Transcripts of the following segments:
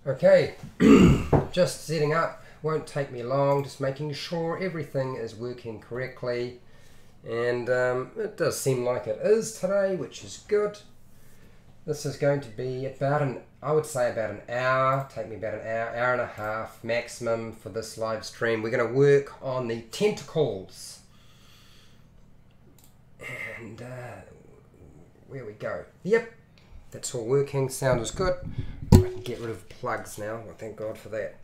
Okay, just setting up, won't take me long, just making sure everything is working correctly, and it does seem like it is today, which is good. This is going to be about I would say about an hour, take me about an hour and a half maximum for this live stream. We're going to work on the tentacles, and where we go. Yep, that's all working, sound is good. I can get rid of plugs now, well, thank God for that.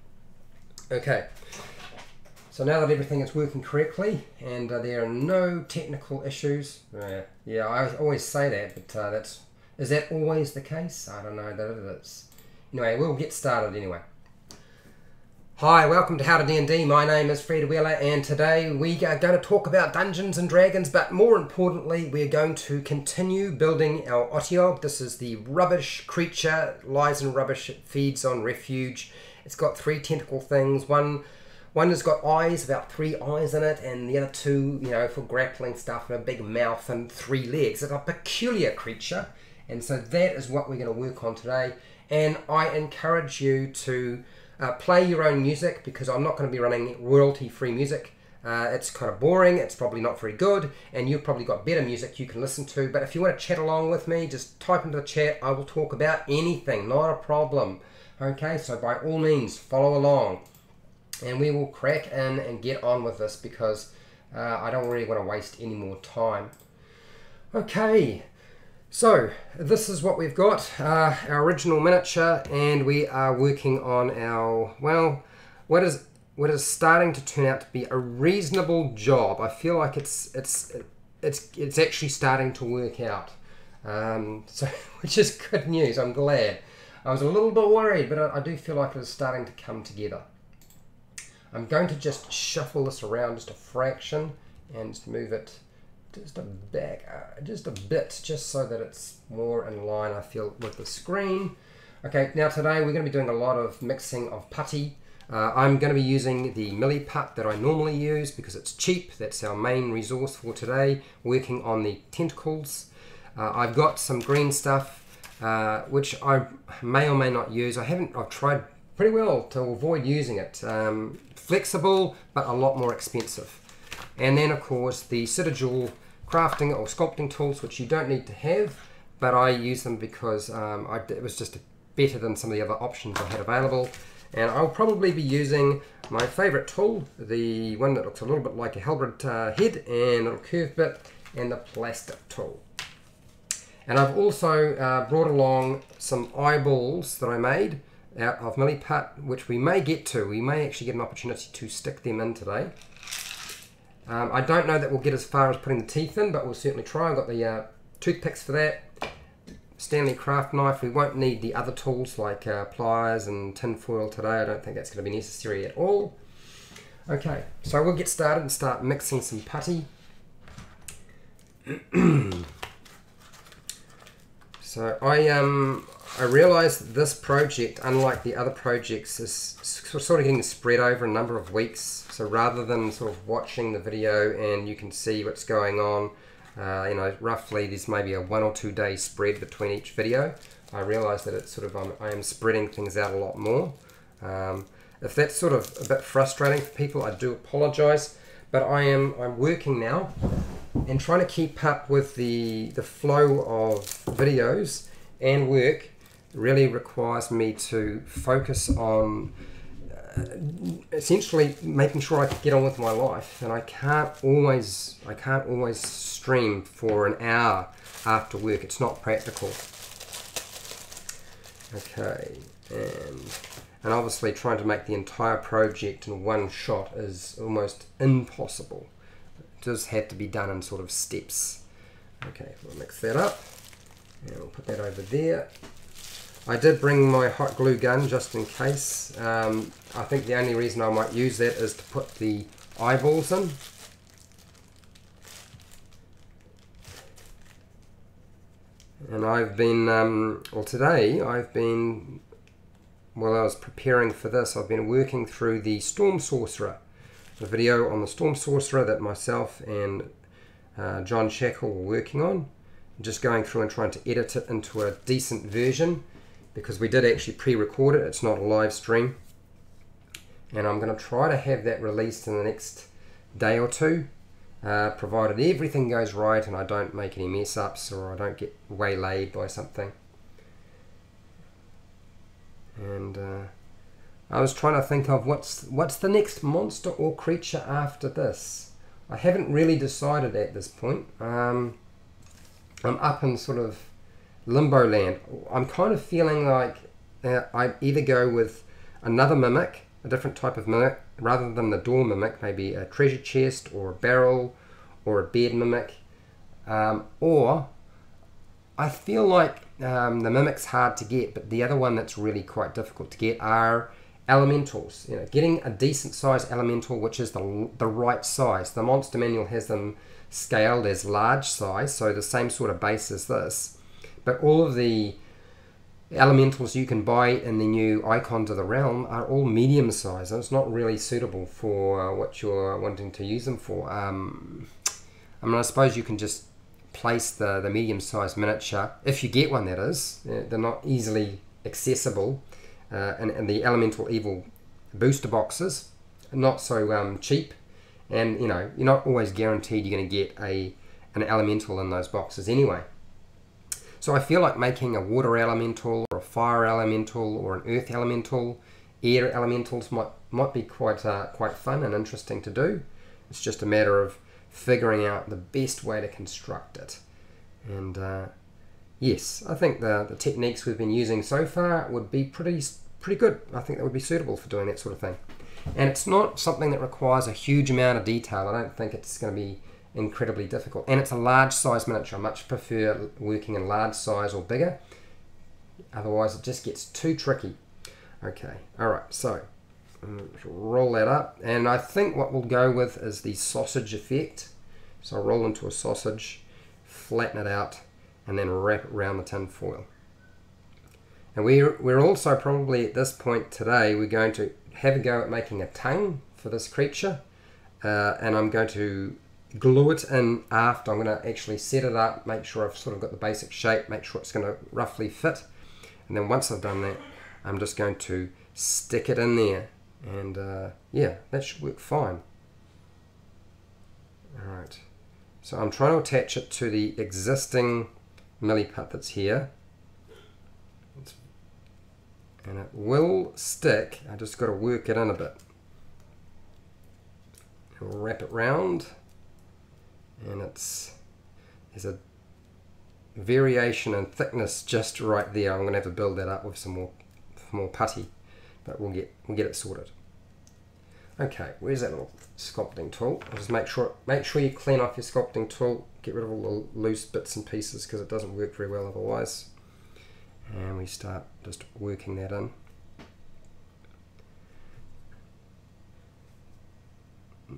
Okay, so now that everything is working correctly and there are no technical issues, yeah, I always say that, but is that always the case? I don't know that it is. Anyway, we'll get started anyway. Hi, welcome to How to D&D. My name is Fred Wheeler, and today we are going to talk about Dungeons and Dragons, but more importantly, we're going to continue building our Otyugh. This is the rubbish creature, lies in rubbish, it feeds on refuge. It's got 3 tentacle things. One has got eyes, about 3 eyes in it, and the other 2, you know, for grappling stuff, and a big mouth and 3 legs. It's a peculiar creature, and so that is what we're going to work on today. And I encourage you to play your own music, because I'm not going to be running royalty-free music. It's kind of boring, it's probably not very good, and you've probably got better music you can listen to. But if you want to chat along with me, just type into the chat. I will talk about anything, not a problem. Okay, so by all means, follow along. And we will crack in and get on with this, because I don't really want to waste any more time. Okay. So, this is what we've got, our original miniature, and we are working on our, well, what is starting to turn out to be a reasonable job. I feel like it's actually starting to work out, so which is good news. I'm glad. I was a little bit worried, but I do feel like it is starting to come together. I'm going to just shuffle this around just a fraction and just move it just a bit, just so that it's more in line, I feel, with the screen. Okay, now today we're going to be doing a lot of mixing of putty. I'm going to be using the milliput that I normally use because it's cheap. That's our main resource for today, working on the tentacles. I've got some green stuff, which I may or may not use. I've tried pretty well to avoid using it. Flexible, but a lot more expensive. And then, of course, the Tiptoe crafting or sculpting tools, which you don't need to have, but I use them because it was just better than some of the other options I had available. And I'll probably be using my favourite tool, the one that looks a little bit like a halberd head and a little curved bit, and the plastic tool. And I've also brought along some eyeballs that I made out of milliput, which we may get to. We may actually get an opportunity to stick them in today. I don't know that we'll get as far as putting the teeth in, but we'll certainly try. I've got the toothpicks for that. Stanley craft knife. We won't need the other tools like pliers and tin foil today. I don't think that's going to be necessary at all. Okay, so we'll get started and start mixing some putty. So I realised this project, unlike the other projects, is sort of getting spread over a number of weeks. So rather than sort of watching the video and you can see what's going on, you know, roughly there's maybe a 1 or 2 day spread between each video. I realised that it's sort of I am spreading things out a lot more. If that's sort of a bit frustrating for people, I do apologise. But I'm working now and trying to keep up with the flow of videos and work. Really requires me to focus on essentially making sure I can get on with my life, and I can't always stream for an hour after work. It's not practical. Okay, and obviously trying to make the entire project in one shot is almost impossible. It does have to be done in sort of steps. Okay, we'll mix that up and we'll put that over there. I did bring my hot glue gun just in case. I think the only reason I might use that is to put the eyeballs in. And I've been, well today I've been, while I was preparing for this, I've been working through the Storm Sorcerer. The video on the Storm Sorcerer that myself and John Shackle were working on. Just going through and trying to edit it into a decent version, because we did actually pre-record it. It's not a live stream. And I'm going to try to have that released in the next day or two, provided everything goes right and I don't make any mess ups or I don't get waylaid by something. And I was trying to think of what's the next monster or creature after this. I haven't really decided at this point. I'm up in sort of limbo land. I'm kind of feeling like I either go with another mimic, a different type of mimic, rather than the door mimic, maybe a treasure chest or a barrel or a bed mimic, or I feel like the mimic's hard to get, but the other one that's really quite difficult to get are elementals. You know, getting a decent size elemental which is the right size. The monster manual has them scaled as large size, so the same sort of base as this, but all of the elementals you can buy in the new Icons of the Realm are all medium size, and it's not really suitable for what you're wanting to use them for. I mean, I suppose you can just place the medium sized miniature, if you get one that is. They're not easily accessible, and the Elemental Evil booster boxes are not so cheap, and you know, you're not always guaranteed you're going to get an elemental in those boxes anyway. So I feel like making a water elemental or a fire elemental or an earth elemental, air elementals might be quite fun and interesting to do. It's just a matter of figuring out the best way to construct it. And yes, I think the techniques we've been using so far would be pretty good. I think that would be suitable for doing that sort of thing. And it's not something that requires a huge amount of detail. I don't think it's going to be incredibly difficult, and it's a large size miniature. I much prefer working in large size or bigger, otherwise it just gets too tricky. Okay, alright, so roll that up, and I think what we'll go with is the sausage effect. So I'll roll into a sausage, flatten it out, and then wrap it around the tin foil. And we're also probably at this point today, we're going to have a go at making a tongue for this creature, and I'm going to glue it in after. I'm going to actually set it up, make sure I've sort of got the basic shape, make sure it's going to roughly fit, and then once I've done that, I'm just going to stick it in there, and yeah, that should work fine. Alright, so I'm trying to attach it to the existing milliput that's here, and it will stick. I just got to work it in a bit. I'll wrap it round, and there's a variation in thickness just right there. I'm going to have to build that up with some more putty, but we'll get it sorted. Okay, where's that little sculpting tool? I'll just make sure you clean off your sculpting tool, get rid of all the loose bits and pieces because it doesn't work very well otherwise. And we start just working that in.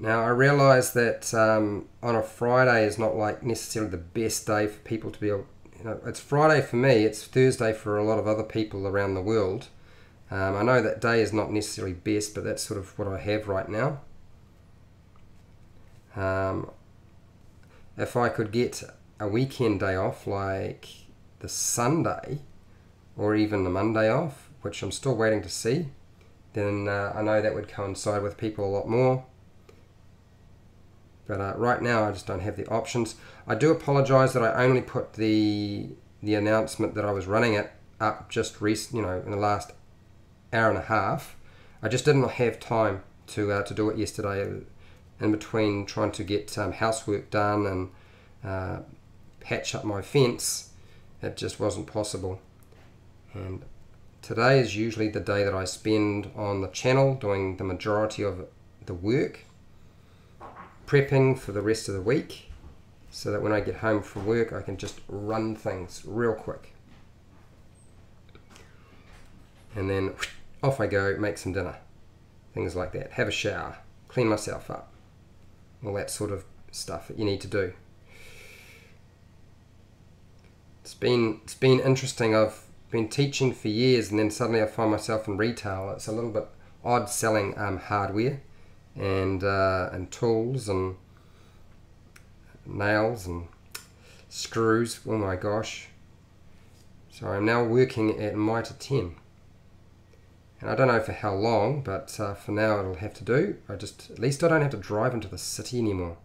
Now I realise that on a Friday is not like necessarily the best day for people to be able, you know, it's Friday for me, it's Thursday for a lot of other people around the world. I know that day is not necessarily best, but that's sort of what I have right now. If I could get a weekend day off like the Sunday or even the Monday off, which I'm still waiting to see, then I know that would coincide with people a lot more. But right now I just don't have the options. I do apologise that I only put the announcement that I was running it up just in the last hour and a half. I just didn't have time to do it yesterday, in between trying to get housework done and patch up my fence. It just wasn't possible. And today is usually the day that I spend on the channel doing the majority of the work, prepping for the rest of the week, so that when I get home from work I can just run things real quick. And then off I go, make some dinner, things like that, have a shower, clean myself up, all that sort of stuff that you need to do. It's been interesting. I've been teaching for years and then suddenly I find myself in retail. It's a little bit odd selling hardware and tools and nails and screws. Oh my gosh. So I'm now working at mitre 10. And I don't know for how long, but for now it'll have to do. At least I don't have to drive into the city anymore.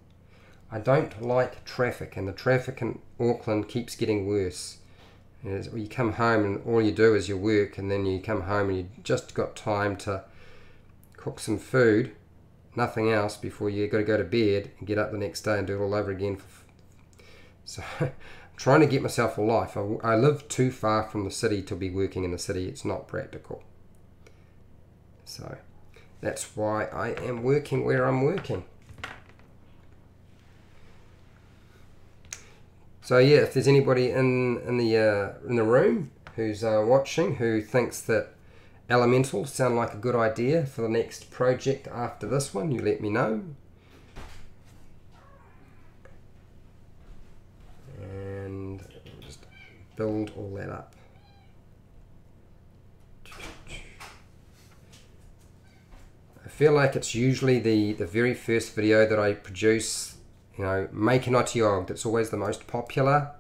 I don't like traffic, and the traffic in Auckland keeps getting worse. You come home and all you do is you work, and then you come home and you just got time to cook some food, nothing else, before you got to go to bed and get up the next day and do it all over again. So I'm trying to get myself a life. I live too far from the city to be working in the city. It's not practical. So that's why I am working where I'm working. So yeah, if there's anybody in the room who's watching who thinks that elementals sound like a good idea for the next project after this one, you let me know. And just build all that up. I feel like it's usually the very first video that I produce, you know, make an Otyugh, that's always the most popular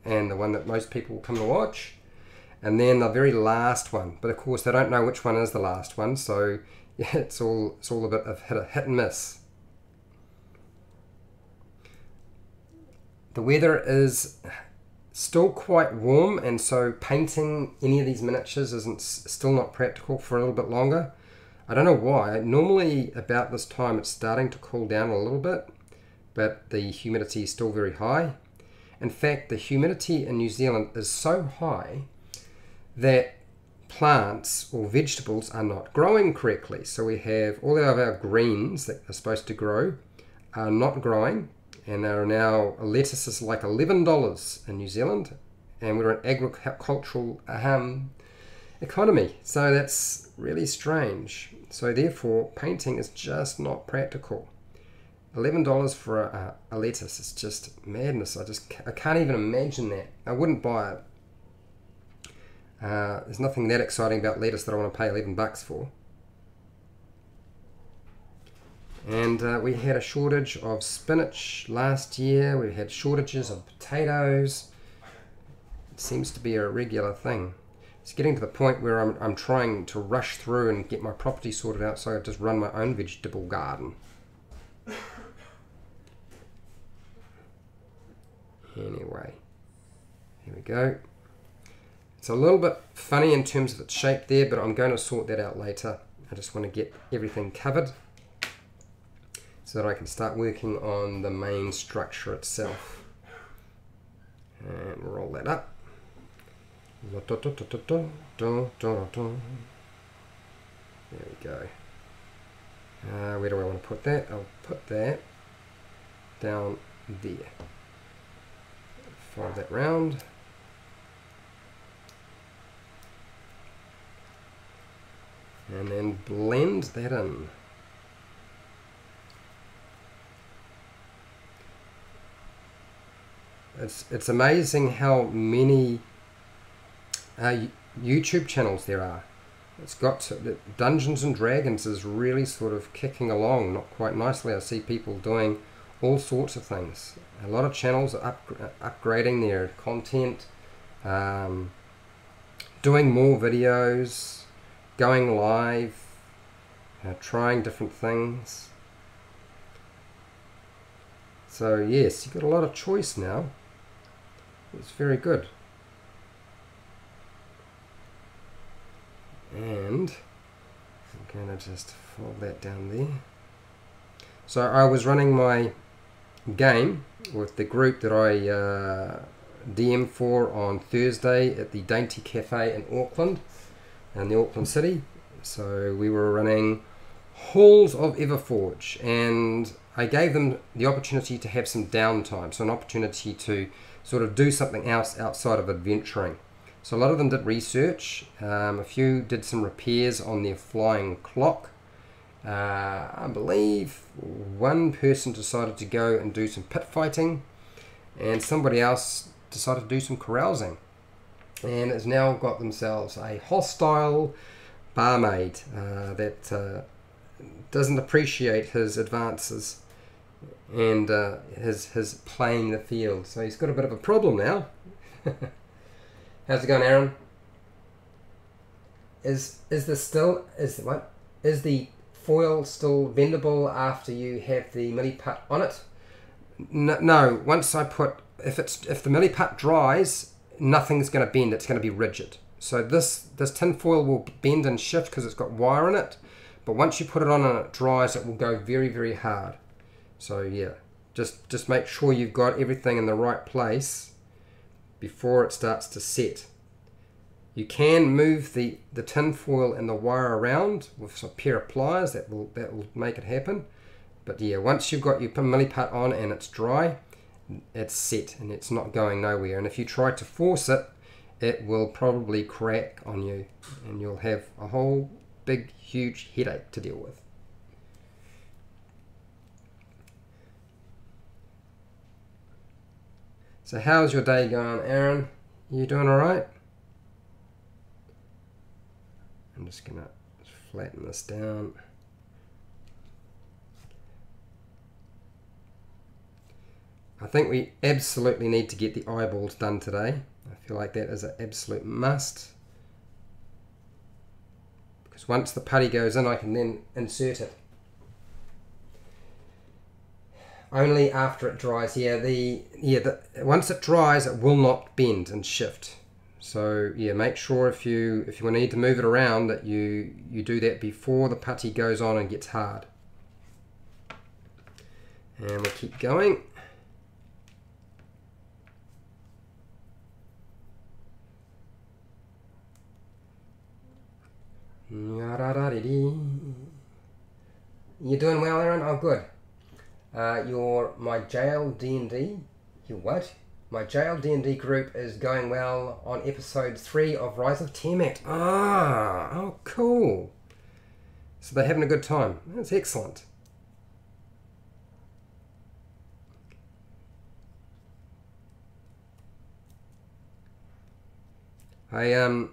and the one that most people come to watch. And then the very last one, but of course they don't know which one is the last one, so yeah, it's all a bit of hit and miss. The weather is still quite warm, and so painting any of these miniatures isn't still not practical for a little bit longer. I don't know why. Normally about this time it's starting to cool down a little bit, but the humidity is still very high. In fact, the humidity in New Zealand is so high that plants or vegetables are not growing correctly. So we have all of our greens that are supposed to grow are not growing, and there are now lettuces like $11 in New Zealand, and we're an agricultural economy, so that's really strange. So therefore painting is just not practical. $11 for a lettuce is just madness. I can't even imagine that. I wouldn't buy it. There's nothing that exciting about lettuce that I want to pay $11 for. And we had a shortage of spinach last year. We had shortages of potatoes. It seems to be a regular thing. It's getting to the point where I'm trying to rush through and get my property sorted out so I just run my own vegetable garden. Anyway, here we go. It's a little bit funny in terms of its shape there, but I'm going to sort that out later. I just want to get everything covered so that I can start working on the main structure itself. And roll that up. There we go. Where do I want to put that? I'll put that down there. Follow that round. And then blend that in. It's amazing how many YouTube channels there are. It's got Dungeons and Dragons is really sort of kicking along, not quite nicely. I see people doing all sorts of things. A lot of channels are upgrading their content, doing more videos, going live, trying different things. So yes, you've got a lot of choice now. It's very good. And I'm going to just fold that down there. So I was running my game with the group that I DM for on Thursday at the Dainty Cafe in Auckland, in the Auckland City. So we were running Halls of Everforge, and I gave them the opportunity to have some downtime, so an opportunity to sort of do something else outside of adventuring. So a lot of them did research, a few did some repairs on their flying clock. I believe one person decided to go and do some pit fighting, and somebody else decided to do some carousing, and has now got themselves a hostile barmaid that doesn't appreciate his advances and his playing the field. So he's got a bit of a problem now. How's it going, Aaron? Is the foil still bendable after you have the milliput on it? No. Once I put, if the milliput dries, nothing's going to bend. It's going to be rigid. So this tin foil will bend and shift because it's got wire in it. But once you put it on and it dries, it will go very, very hard. So yeah, just make sure you've got everything in the right place before it starts to set. You can move the tin foil and the wire around with a pair of pliers. That will make it happen. But yeah, once you've got your milliput on and it's dry, it's set and it's not going nowhere. And if you try to force it, it will probably crack on you and you'll have a whole big huge headache to deal with. So how's your day going, Aaron? You doing alright? I'm just gonna flatten this down. I think we absolutely need to get the eyeballs done today. I feel like that is an absolute must. Because once the putty goes in, I can then insert it. Only after it dries. Once it dries, it will not bend and shift. So yeah, make sure if you need to move it around that you do that before the putty goes on and gets hard. And we keep going. You doing well, Aaron? Oh, good. My jail D&D. You what? My jail D&D group is going well on episode 3 of Rise of Tiamat. Oh, cool. So they're having a good time. That's excellent. I've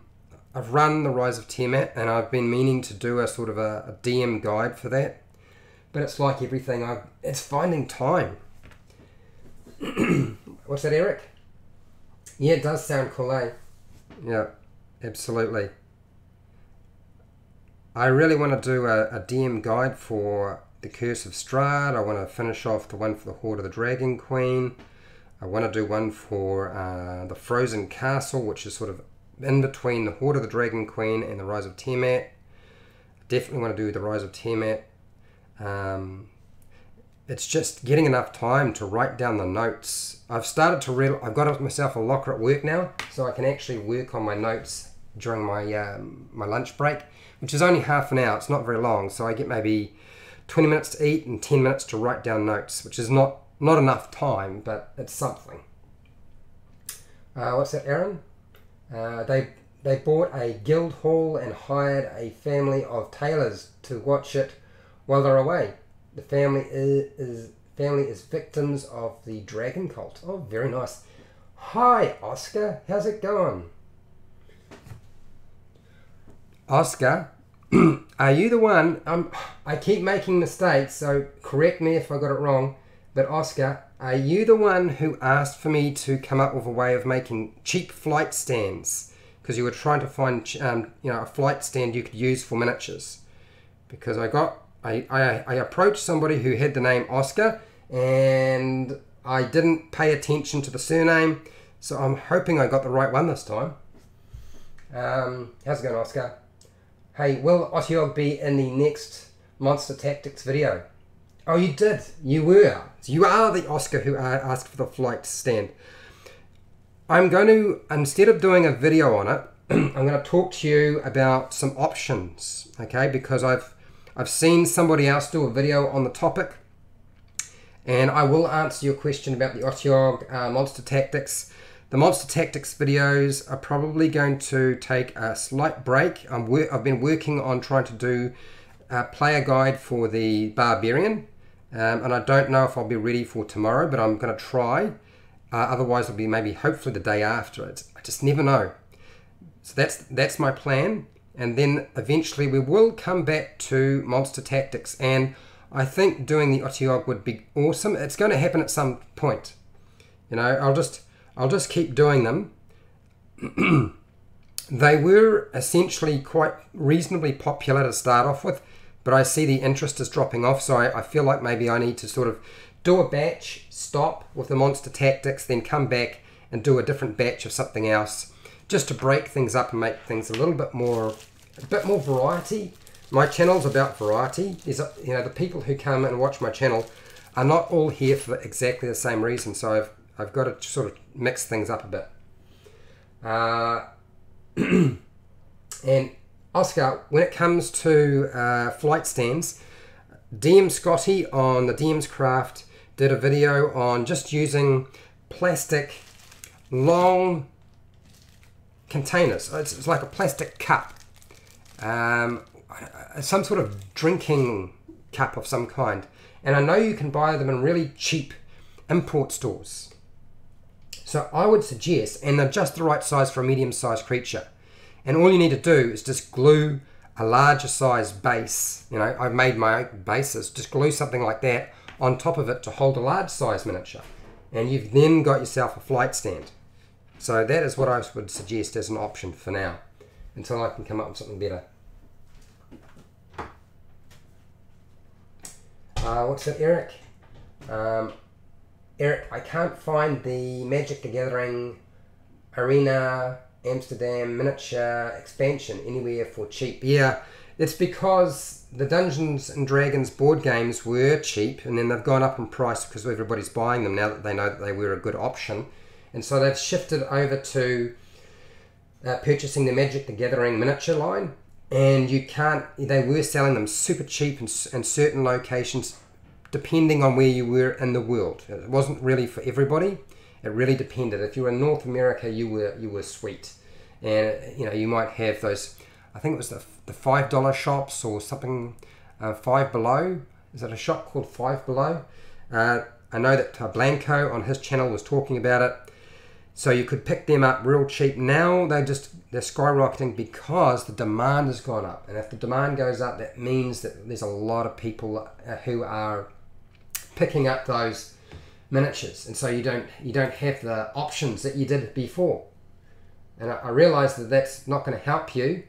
run the Rise of Tiamat and I've been meaning to do a sort of a DM guide for that. But it's like everything, it's finding time. What's that, Eric? Yeah, it does sound cool, eh? Yeah, absolutely. I really want to do a DM guide for the Curse of Strahd. I want to finish off the one for the Horde of the Dragon Queen. I want to do one for the Frozen Castle, which is sort of in between the Horde of the Dragon Queen and the Rise of Tiamat. Definitely want to do the Rise of Tiamat. It's just getting enough time to write down the notes. I've got myself a locker at work now, so I can actually work on my notes during my my lunch break, which is only half an hour. It's not very long, so I get maybe 20 minutes to eat and 10 minutes to write down notes, which is not enough time, but it's something. What's that, Aaron? They bought a guild hall and hired a family of tailors to watch it while they're away. The family is victims of the dragon cult. Oh, very nice. Hi, Oscar. How's it going? Oscar, are you the one? I keep making mistakes, so correct me if I got it wrong. But Oscar, are you the one who asked for me to come up with a way of making cheap flight stands? Because you were trying to find, a flight stand you could use for miniatures. Because I approached somebody who had the name Oscar, and I didn't pay attention to the surname, so I'm hoping I got the right one this time. How's it going, Oscar? Hey, will Otyugh be in the next Monster Tactics video? Oh, you did. You were. You are the Oscar who asked for the flight stand. I'm going to, instead of doing a video on it, I'm going to talk to you about some options, okay? Because I've seen somebody else do a video on the topic, and I will answer your question about the Otyugh Monster Tactics. The Monster Tactics videos are probably going to take a slight break. I've been working on trying to do a player guide for the Barbarian, and I don't know if I'll be ready for tomorrow, but I'm going to try. Otherwise, it'll be maybe hopefully the day after it. I just never know. So that's my plan. And then eventually we will come back to Monster Tactics. And I think doing the Otyugh would be awesome. It's going to happen at some point. You know, I'll just keep doing them. They were essentially quite reasonably popular to start off with, but I see the interest is dropping off, so I feel like maybe I need to sort of do a batch, stop with the monster tactics, then come back and do a different batch of something else, just to break things up and make things a bit more variety. My channel's about variety. The people who come and watch my channel are not all here for exactly the same reason, so I've got to sort of mix things up a bit. And Oscar, when it comes to flight stands, DM Scotty on the DM's Craft did a video on just using plastic long containers. It's like a plastic cup, some sort of drinking cup of some kind, and I know you can buy them in really cheap import stores. So I would suggest, and they're just the right size for a medium-sized creature, and all you need to do is just glue a larger size base. I've made my own bases, just glue something like that on top of it to hold a large size miniature, and you've then got yourself a flight stand. So that is what I would suggest as an option for now, until I can come up with something better. What's that, Eric? Eric, I can't find the Magic the Gathering Arena Amsterdam miniature expansion anywhere for cheap. Yeah, it's because the Dungeons and Dragons board games were cheap, and then they've gone up in price because everybody's buying them now that they know that they were a good option. And so they've shifted over to purchasing the Magic the Gathering miniature line, and they were selling them super cheap in certain locations depending on where you were in the world. It wasn't really for everybody. It really depended. If you were in North America, you were sweet, and you might have those. I think it was the $5 shops or something. Five Below. Is it a shop called Five Below? I know that Blanco on his channel was talking about it. So you could pick them up real cheap. Now they're skyrocketing because the demand has gone up, and if the demand goes up, that means that there's a lot of people who are picking up those miniatures, and so you don't have the options that you did before. And I realize that that's not going to help you,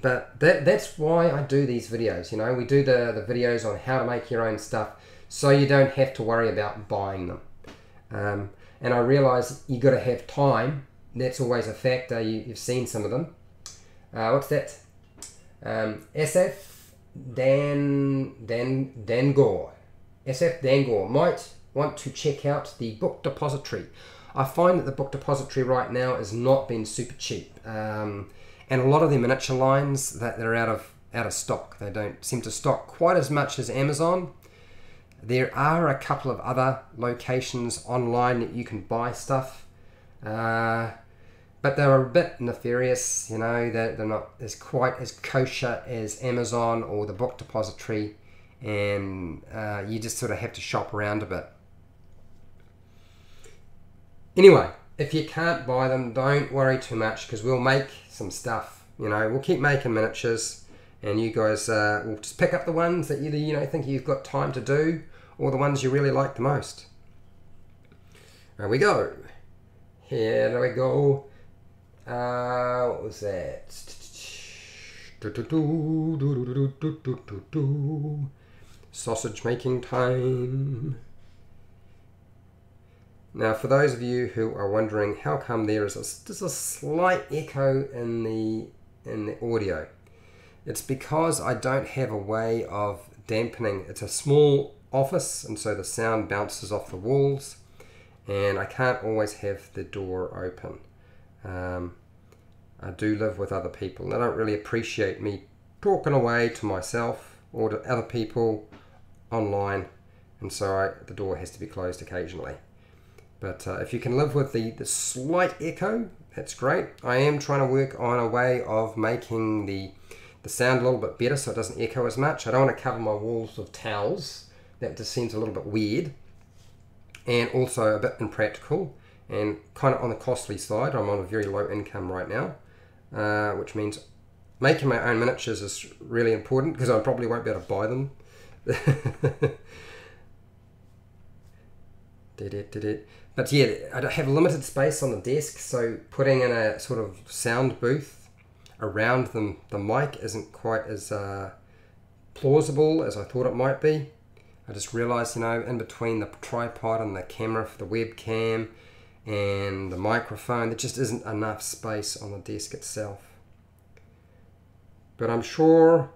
but that's why I do these videos. We do the videos on how to make your own stuff, so you don't have to worry about buying them. And I realize you got to have time. That's always a factor. You've seen some of them. What's that? SF Dangor. SF Dangor might want to check out the book depository. I find that the book depository right now has not been super cheap, and a lot of the miniature lines that they're out of stock. They don't seem to stock quite as much as Amazon. There are a couple of other locations online that you can buy stuff, but they're a bit nefarious. They're not as quite as kosher as Amazon or the book depository, and you just sort of have to shop around a bit. Anyway, if you can't buy them, don't worry too much, because we'll make some stuff. We'll keep making miniatures, and you guys will just pick up the ones that either think you've got time to do, or the ones you really like the most. There we go. Here we go. What was that? Sausage making time. Now, for those of you who are wondering how come there's a slight echo in the audio, it's because I don't have a way of dampening. It's a small office, and so the sound bounces off the walls, and I can't always have the door open. I do live with other people, and they don't really appreciate me talking away to myself or to other people online, and so the door has to be closed occasionally. But if you can live with the slight echo, that's great. I am trying to work on a way of making the sound a little bit better so it doesn't echo as much. I don't want to cover my walls with towels. That just seems a little bit weird, and also a bit impractical and kind of on the costly side. I'm on a very low income right now, which means making my own miniatures is really important, because I probably won't be able to buy them. But yeah, I have limited space on the desk, so putting in a sort of sound booth around the mic isn't quite as plausible as I thought it might be. I just realised, you know, in between the tripod and the camera for the webcam and the microphone, there just isn't enough space on the desk itself. But I'm sure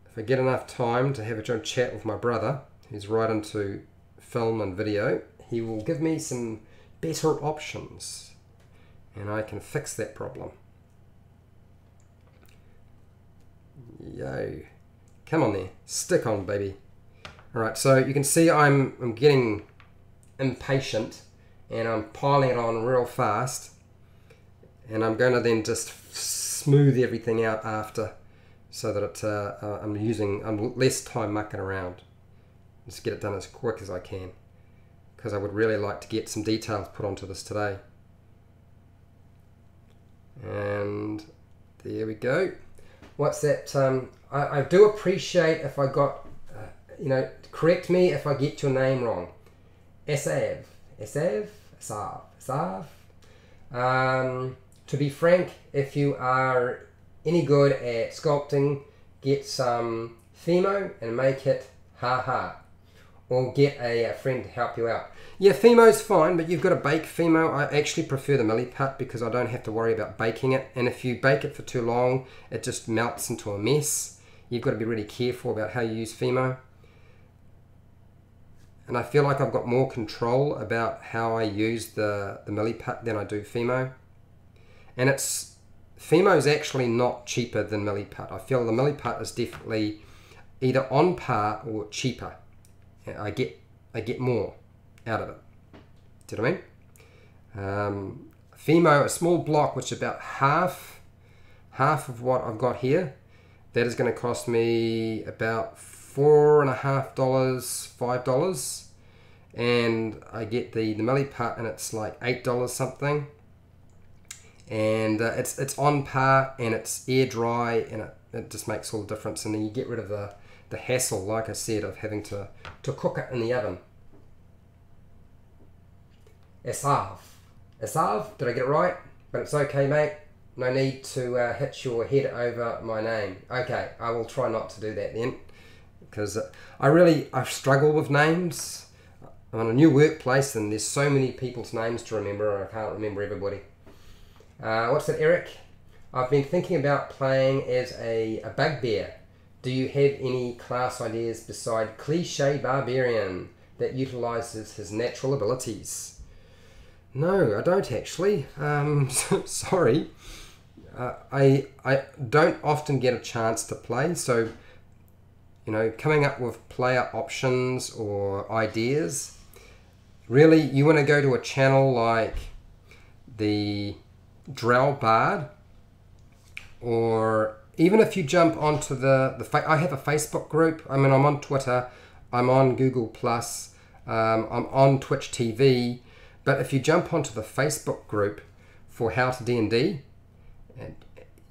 if I get enough time to have a chat with my brother, who's right into film and video, he will give me some better options and I can fix that problem. Yo, come on there, stick on, baby. Alright, so you can see I'm getting impatient and I'm piling it on real fast, and I'm going to then just smooth everything out after, so that I'm less time mucking around. Just get it done as quick as I can, because I would really like to get some details put onto this today. And there we go. What's that? I do appreciate if I got, you know, correct me if I get your name wrong. Esav. To be frank, if you are any good at sculpting, get some Fimo and make it ha-ha. Or get a friend to help you out. Yeah, Fimo's fine, but you've got to bake Fimo. I actually prefer the milliput because I don't have to worry about baking it. And if you bake it for too long, it just melts into a mess. You've got to be really careful about how you use Fimo. And I feel like I've got more control about how I use the milliput than I do Fimo. And Fimo's actually not cheaper than milliput. I feel the milliput is definitely either on par or cheaper. I get more out of it. Do you know what I mean? Fimo, a small block, which is about half of what I've got here, that is going to cost me about $4.50, $5, and I get the milliput and it's like $8 something, and it's on par and it's air dry, and it just makes all the difference. And then you get rid of the hassle, like I said, of having to cook it in the oven. Esav, did I get it right? But it's okay, mate. No need to hit your head over my name. Okay, I will try not to do that then, because I struggle with names. I'm in a new workplace and there's so many people's names to remember, and I can't remember everybody. What's that, Eric? I've been thinking about playing as a bugbear. Do you have any class ideas beside cliche barbarian that utilizes his natural abilities? No, I don't actually. Sorry. I don't often get a chance to play, so, you know, coming up with player options or ideas, really you want to go to a channel like the Drow Bard, or even if you jump onto I have a Facebook group. I mean, I'm on Twitter, I'm on Google+, I'm on Twitch TV, but if you jump onto the Facebook group for How to D&D,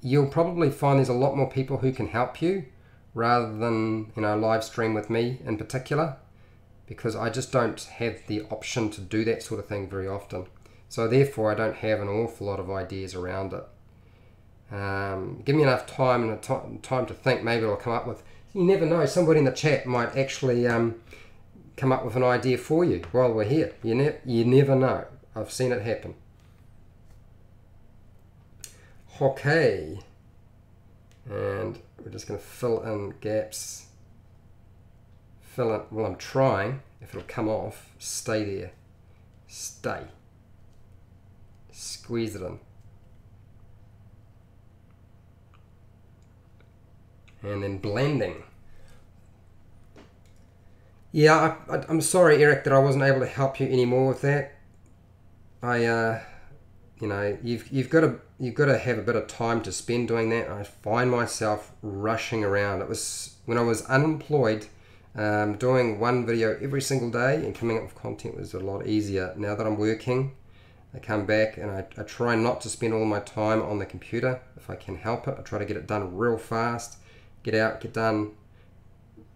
you'll probably find there's a lot more people who can help you rather than, you know, live stream with me in particular, because I just don't have the option to do that sort of thing very often. So therefore I don't have an awful lot of ideas around it. Give me enough time and time to think, maybe I'll come up with, you never know, somebody in the chat might actually come up with an idea for you while we're here. You never know. I've seen it happen. Okay, and we're just going to fill in gaps. Fill in, well, I'm trying. If it'll come off, stay there. Stay. Squeeze it in. And then blending. Yeah, I'm sorry, Eric, that I wasn't able to help you anymore with that. You know, you've got to have a bit of time to spend doing that. I find myself rushing around. It was when I was unemployed, doing one video every single day and coming up with content was a lot easier. Now that I'm working, I come back and I try not to spend all my time on the computer if I can help it. I try to get it done real fast, get out, get done,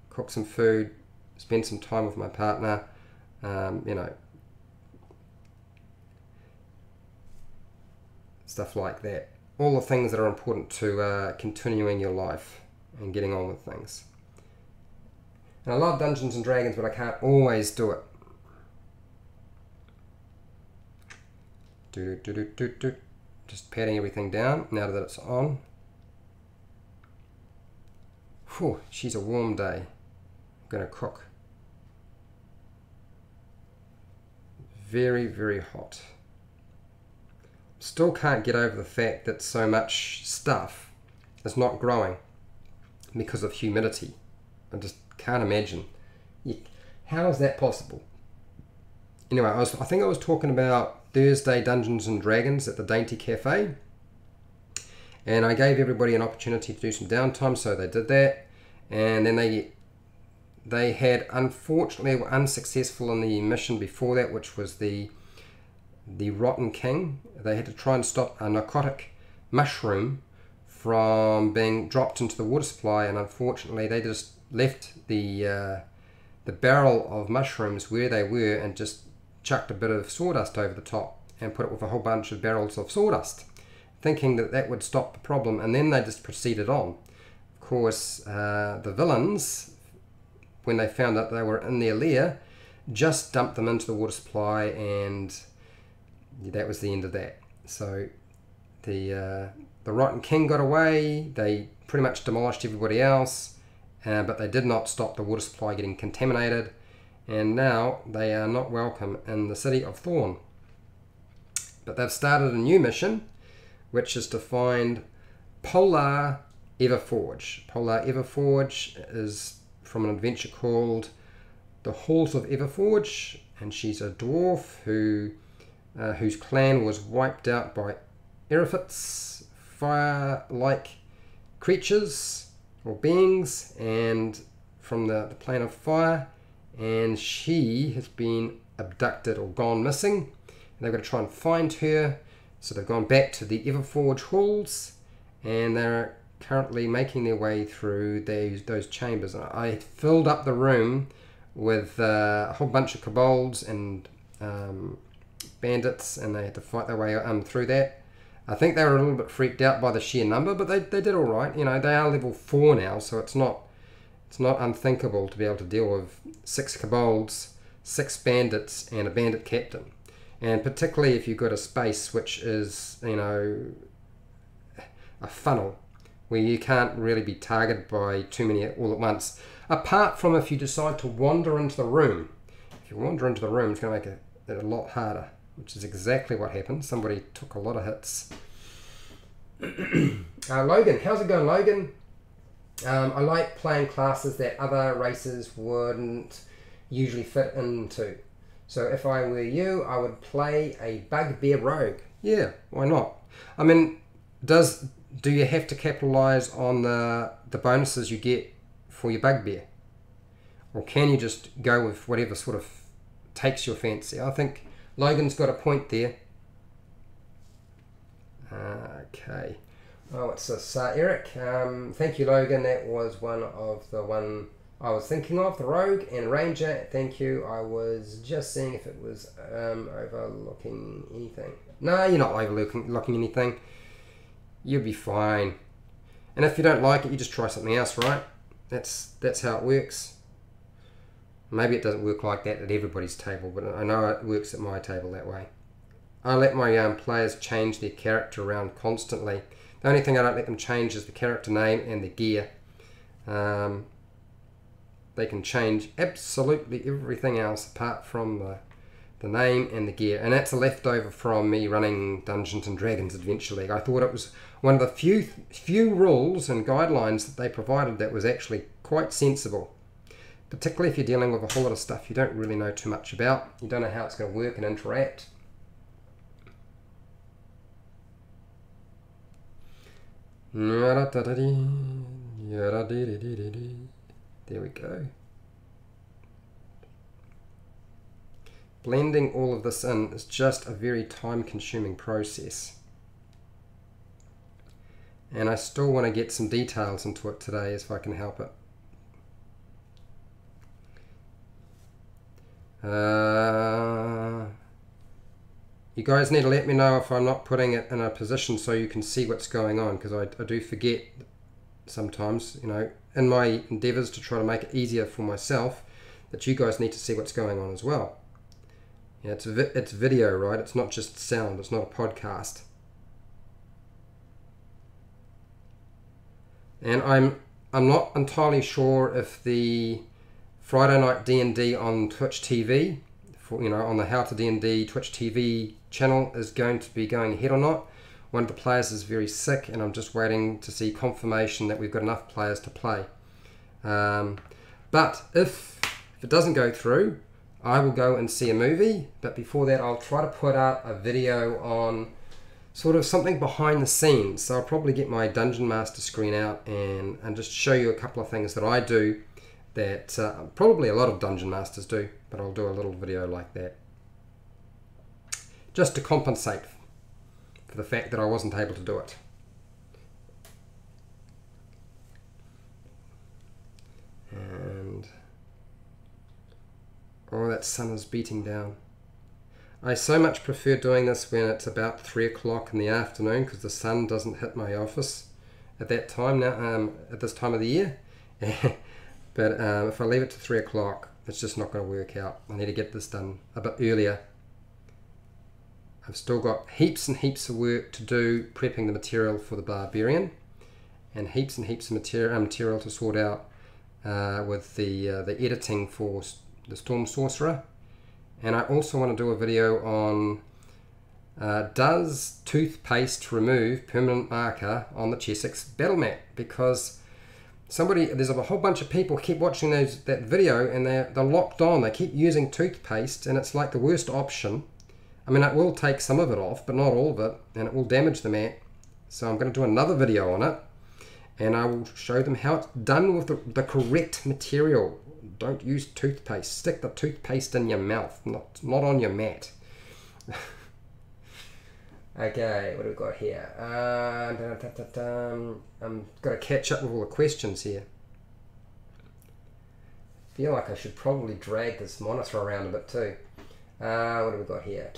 cook some food, spend some time with my partner, you know, stuff like that. All the things that are important to continuing your life and getting on with things. And I love Dungeons and Dragons, but I can't always do it. Just patting everything down now that it's on. Whew, she's a warm day. I'm going to cook. Very, very hot. Still can't get over the fact that so much stuff is not growing because of humidity. I just can't imagine. How is that possible? Anyway, I think I was talking about Thursday Dungeons and Dragons at the Dainty Cafe, and I gave everybody an opportunity to do some downtime, so they did that, and then they had, unfortunately, were unsuccessful in the mission before that, which was the Rotten King. They had to try and stop a narcotic mushroom from being dropped into the water supply, and unfortunately they just left the barrel of mushrooms where they were and just chucked a bit of sawdust over the top and put it with a whole bunch of barrels of sawdust, thinking that that would stop the problem, and then they just proceeded on. Of course, the villains, when they found out they were in their lair, just dumped them into the water supply, and that was the end of that. So the Rotten King got away. They pretty much demolished everybody else, but they did not stop the water supply getting contaminated, and now they are not welcome in the city of Thorn. But they've started a new mission, which is to find Polar Everforge. Polar Everforge is from an adventure called The Halls of Everforge, and she's a dwarf whose clan was wiped out by Erifits, fire-like creatures or beings, and from the plane of fire, and she has been abducted or gone missing. And they've got to try and find her, so they've gone back to the Everforge halls, and they're currently making their way through those chambers. I filled up the room with a whole bunch of kobolds and bandits, and they had to fight their way through that. I think they were a little bit freaked out by the sheer number, but they did all right. You know, they are level 4 now, so it's not unthinkable to be able to deal with 6 kobolds, 6 bandits, and a bandit captain. And particularly if you've got a space which is, you know, a funnel, where you can't really be targeted by too many all at once. Apart from if you decide to wander into the room. If you wander into the room, it's going to make it a lot harder, which is exactly what happened. Somebody took a lot of hits. Logan, how's it going, Logan? I like playing classes that other races wouldn't usually fit into. So if I were you, I would play a bugbear rogue. Yeah, why not? I mean, do you have to capitalize on the bonuses you get for your bugbear? Or can you just go with whatever sort of takes your fancy? I think Logan's got a point there. Okay. Oh, it's this Eric. Thank you, Logan. That was one I was thinking of, the Rogue and Ranger. Thank you. I was just seeing if it was overlooking anything. No, you're not overlooking anything. You'll be fine. And if you don't like it, you just try something else, right? That's how it works. Maybe it doesn't work like that at everybody's table, but I know it works at my table that way. I let my players change their character around constantly. The only thing I don't let them change is the character name and the gear. They can change absolutely everything else apart from the name and the gear. And that's a leftover from me running Dungeons and Dragons Adventure League. I thought it was one of the few rules and guidelines that they provided that was actually quite sensible. Particularly if you're dealing with a whole lot of stuff you don't really know too much about. You don't know how it's going to work and interact. There we go. Blending all of this in is just a very time-consuming process. And I still want to get some details into it today if I can help it. You guys need to let me know if I'm not putting it in a position so you can see what's going on, because I do forget sometimes, you know, in my endeavours to try to make it easier for myself, that you guys need to see what's going on as well. Yeah, it's video, right? It's not just sound. It's not a podcast. And I'm not entirely sure if the Friday night D&D on Twitch TV, for, you know, on the How to D&D Twitch TV channel is going to be going ahead or not. One of the players is very sick, and I'm just waiting to see confirmation that we've got enough players to play. But if it doesn't go through, I will go and see a movie. But before that, I'll try to put out a video on sort of something behind the scenes. So I'll probably get my Dungeon Master screen out and just show you a couple of things that I do that probably a lot of Dungeon Masters do, but I'll do a little video like that just to compensate for the fact that I wasn't able to do it. And oh, that sun is beating down. I so much prefer doing this when it's about 3 o'clock in the afternoon, because the sun doesn't hit my office at that time now, at this time of the year. But if I leave it to 3 o'clock, it's just not going to work out. I need to get this done a bit earlier. I've still got heaps and heaps of work to do prepping the material for the Barbarian, and heaps of material to sort out with the editing for the Storm Sorcerer. And I also want to do a video on does toothpaste remove permanent marker on the Chessex battle mat, because there's a whole bunch of people keep watching that video, and they're locked on. They keep using toothpaste, and it's like the worst option. I mean, it will take some of it off, but not all of it, and it will damage the mat. So I'm going to do another video on it, and I will show them how it's done with the correct material. Don't use toothpaste. Stick the toothpaste in your mouth, not on your mat. Okay, what do we got here? I'm got to catch up with all the questions here. I feel like I should probably drag this monitor around a bit too. What do we got here?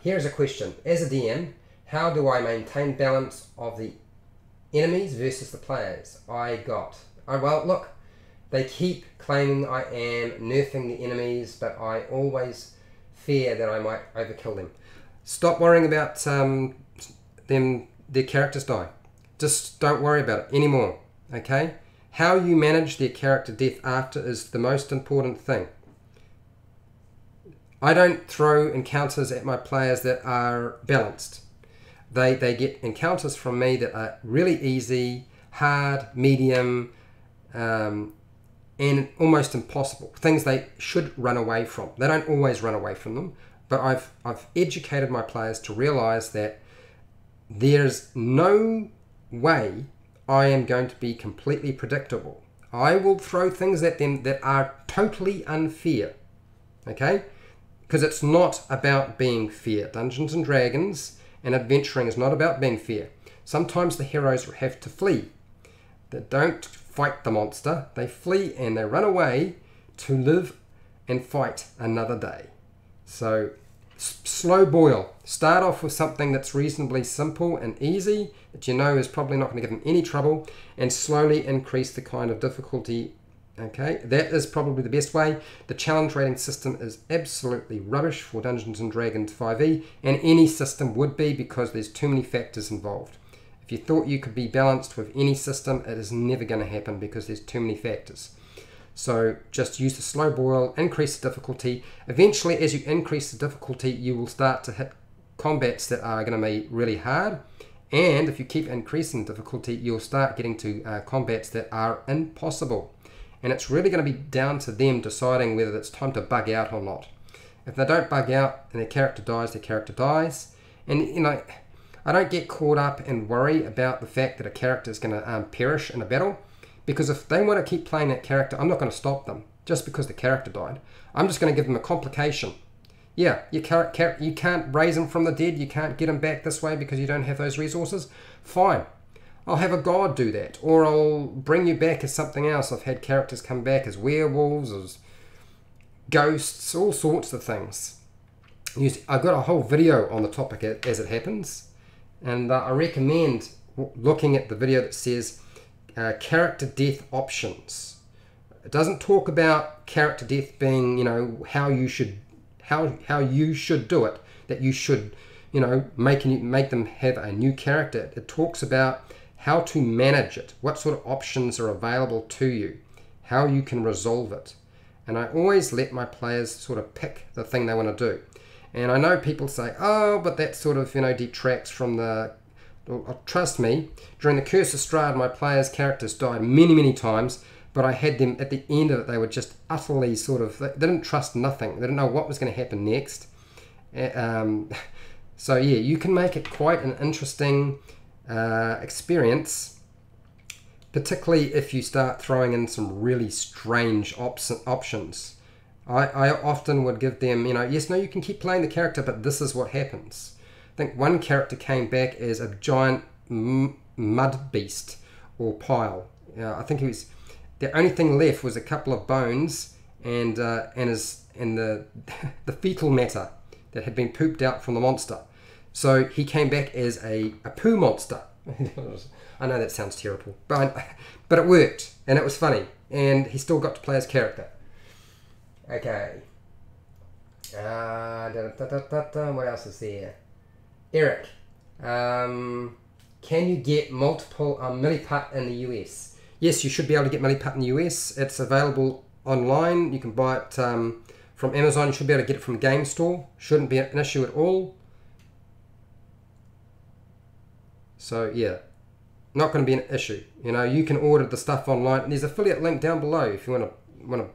Here's a question. As a DM, how do I maintain balance of the enemies versus the players? Well, look, they keep claiming I am nerfing the enemies, but I always fear that I might overkill them. Stop worrying about their characters dying. Just don't worry about it anymore, okay? How you manage their character death after is the most important thing. I don't throw encounters at my players that are balanced. They get encounters from me that are really easy, hard, medium, and almost impossible. Things they should run away from. They don't always run away from them, but I've educated my players to realize that there's no way I am going to be completely predictable. I will throw things at them that are totally unfair, okay? Because it's not about being fair. Dungeons and Dragons and adventuring is not about being fair. Sometimes the heroes have to flee. They don't fight the monster. They flee and they run away to live and fight another day. So slow boil. Start off with something that's reasonably simple and easy, that you know is probably not going to give them any trouble, and slowly increase the kind of difficulty. Okay, that is probably the best way. The challenge rating system is absolutely rubbish for Dungeons and Dragons 5e, and any system would be, because there's too many factors involved. If you thought you could be balanced with any system, it is never going to happen because there's too many factors. So just use the slow boil, increase the difficulty. Eventually, as you increase the difficulty, you will start to hit combats that are going to be really hard. And if you keep increasing the difficulty, you'll start getting to combats that are impossible. And it's really going to be down to them deciding whether it's time to bug out or not. If they don't bug out and their character dies, their character dies. And, you know, I don't get caught up and worry about the fact that a character is going to perish in a battle. Because if they want to keep playing that character, I'm not going to stop them just because the character died. I'm just going to give them a complication. Yeah, you can't raise them from the dead. You can't get them back this way because you don't have those resources. Fine. I'll have a god do that, or I'll bring you back as something else. I've had characters come back as werewolves, as ghosts, all sorts of things. I've got a whole video on the topic as it happens, and I recommend looking at the video that says character death options. It doesn't talk about character death being, you know, how you should do it, that you should, you know, make them have a new character. It talks about how to manage it, what sort of options are available to you, how you can resolve it. And I always let my players sort of pick the thing they want to do. And I know people say, oh, but that sort of, you know, detracts from the... Trust me, during the Curse of Strahd, my players' characters died many, many times, but I had them, at the end of it, they were just utterly sort of... They didn't trust nothing. They didn't know what was going to happen next. So yeah, you can make it quite an interesting experience, particularly if you start throwing in some really strange options. I often would give them, you know, yes, no, you can keep playing the character, but this is what happens. I think one character came back as a giant mud beast or pile. I think he was, the only thing left was a couple of bones and the fecal matter that had been pooped out from the monster. So he came back as a poo monster. I know that sounds terrible, but it worked, and it was funny, and he still got to play his character. Okay. What else is there? Eric, can you get multiple milliput in the US? Yes, you should be able to get milliput in the US. It's available online. You can buy it from Amazon. You should be able to get it from Game Store. Shouldn't be an issue at all. So yeah, not going to be an issue. You know, you can order the stuff online. There's an affiliate link down below if you want to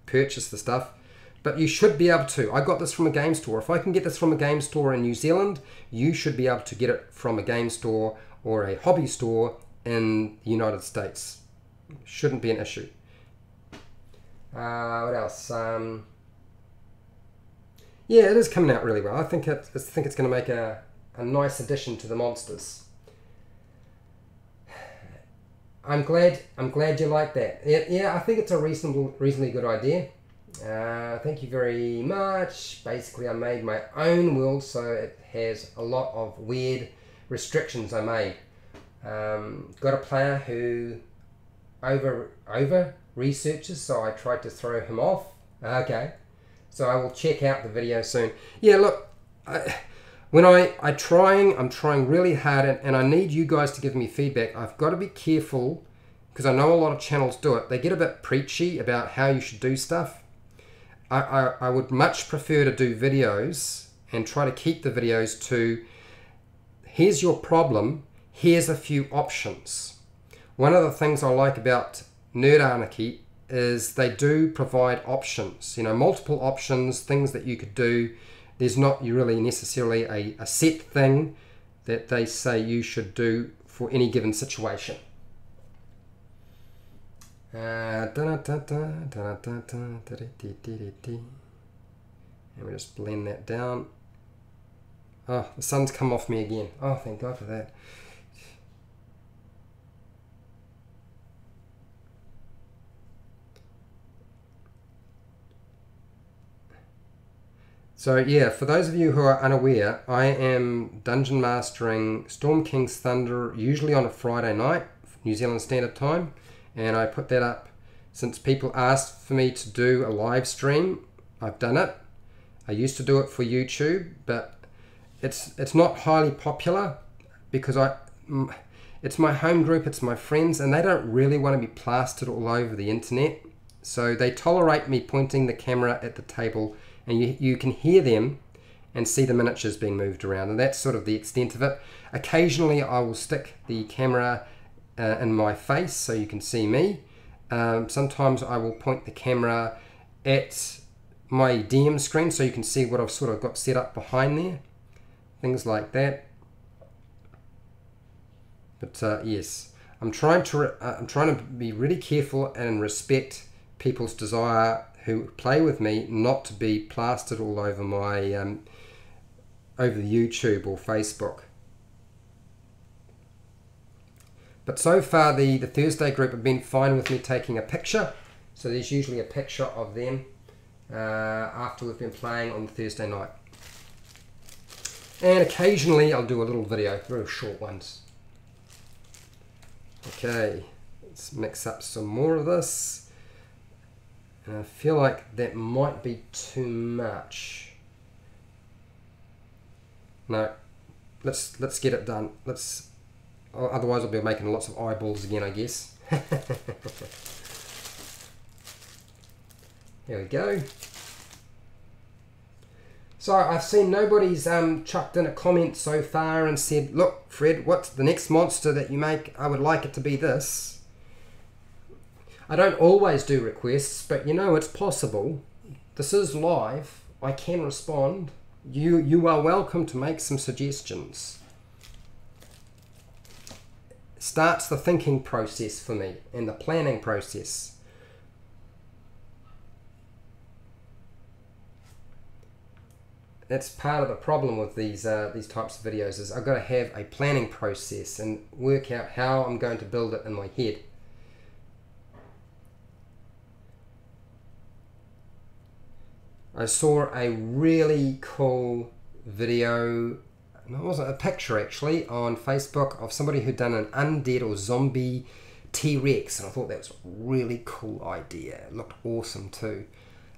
purchase the stuff. But you should be able to. I got this from a game store. If I can get this from a game store in New Zealand, you should be able to get it from a game store or a hobby store in the United States. Shouldn't be an issue. What else? Yeah, it is coming out really well. I think it's going to make a nice addition to the monsters. I'm glad you like that. Yeah, I think it's a reasonably good idea. Thank you very much. Basically, I made my own world, so it has a lot of weird restrictions I made. Got a player who over researches, so I tried to throw him off. Okay, so I will check out the video soon. Yeah, look, I'm trying really hard, and I need you guys to give me feedback. I've got to be careful because I know a lot of channels do it. They get a bit preachy about how you should do stuff. I would much prefer to do videos and try to keep the videos to, here's your problem, here's a few options. One of the things I like about Nerd Anarchy is they do provide options, you know, multiple options, things that you could do. There's not really necessarily a set thing that they say you should do for any given situation. And we just blend that down. Oh, the sun's come off me again. Oh, thank God for that. So yeah, for those of you who are unaware, I am dungeon mastering Storm King's Thunder usually on a Friday night, New Zealand Standard Time. And I put that up since people asked for me to do a live stream. I've done it. I used to do it for YouTube, but it's not highly popular because it's my home group, it's my friends, and they don't really want to be plastered all over the internet. So they tolerate me pointing the camera at the table, and you can hear them and see the miniatures being moved around, and that's sort of the extent of it. Occasionally I will stick the camera in my face so you can see me. Sometimes I will point the camera at my DM screen so you can see what I've sort of got set up behind there. Things like that. But yes, I'm trying to be really careful and respect people's desire who play with me not to be plastered all over my over the YouTube or Facebook. But so far the Thursday group have been fine with me taking a picture. So there's usually a picture of them after we've been playing on Thursday night. And occasionally I'll do a little video, very short ones. Okay, let's mix up some more of this. And I feel like that might be too much. No, let's get it done. Otherwise I'll be making lots of eyeballs again, I guess. Here we go. So I've seen nobody's chucked in a comment so far and said, look Fred, what's the next monster that you make? I would like it to be this. I don't always do requests, but you know it's possible. This is live. I can respond. You are welcome to make some suggestions. Starts the thinking process for me and the planning process. That's part of the problem with these types of videos, is I've got to have a planning process and work out how I'm going to build it in my head. I saw a really cool video, no, it wasn't a picture actually, on Facebook of somebody who'd done an undead or zombie T-Rex, and I thought that was a really cool idea. It looked awesome too.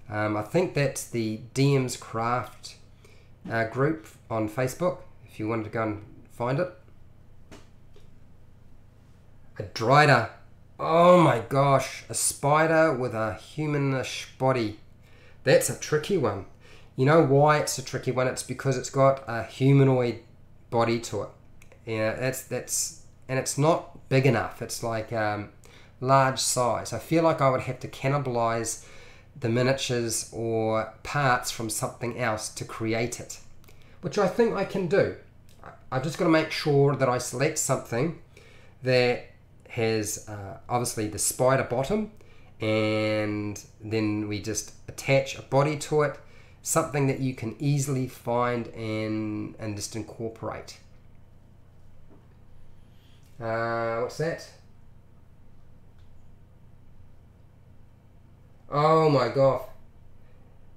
I think that's the DM's Craft group on Facebook, if you wanted to go and find it. A drider. Oh my gosh, a spider with a humanish body. That's a tricky one. You know why it's a tricky one? It's because it's got a humanoid body to it. Yeah, and it's not big enough. It's like large size. I feel like I would have to cannibalize the miniatures or parts from something else to create it, which I think I can do. I've just got to make sure that I select something that has obviously the spider bottom, and then we just attach a body to it, something that you can easily find and just incorporate. What's that? Oh my god.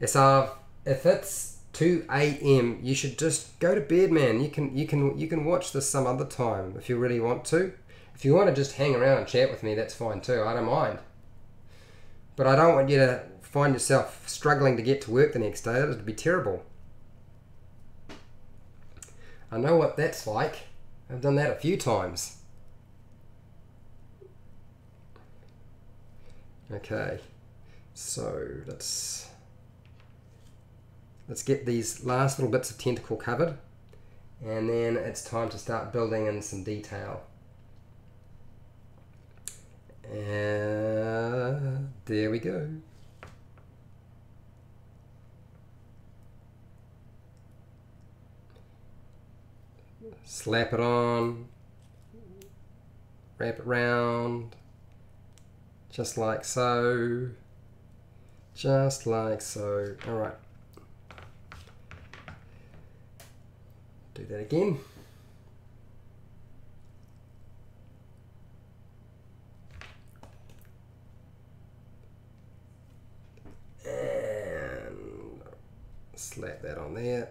If it's 2 AM, you should just go to bed, man. You can watch this some other time if you really want to. If you want to just hang around and chat with me, that's fine too. I don't mind. But I don't want you to find yourself struggling to get to work the next day. That would be terrible. I know what that's like. I've done that a few times. Okay, so let's get these last little bits of tentacle covered, and then it's time to start building in some detail. And there we go. Slap it on, wrap it round, just like so, just like so. All right, do that again. And slap that on there.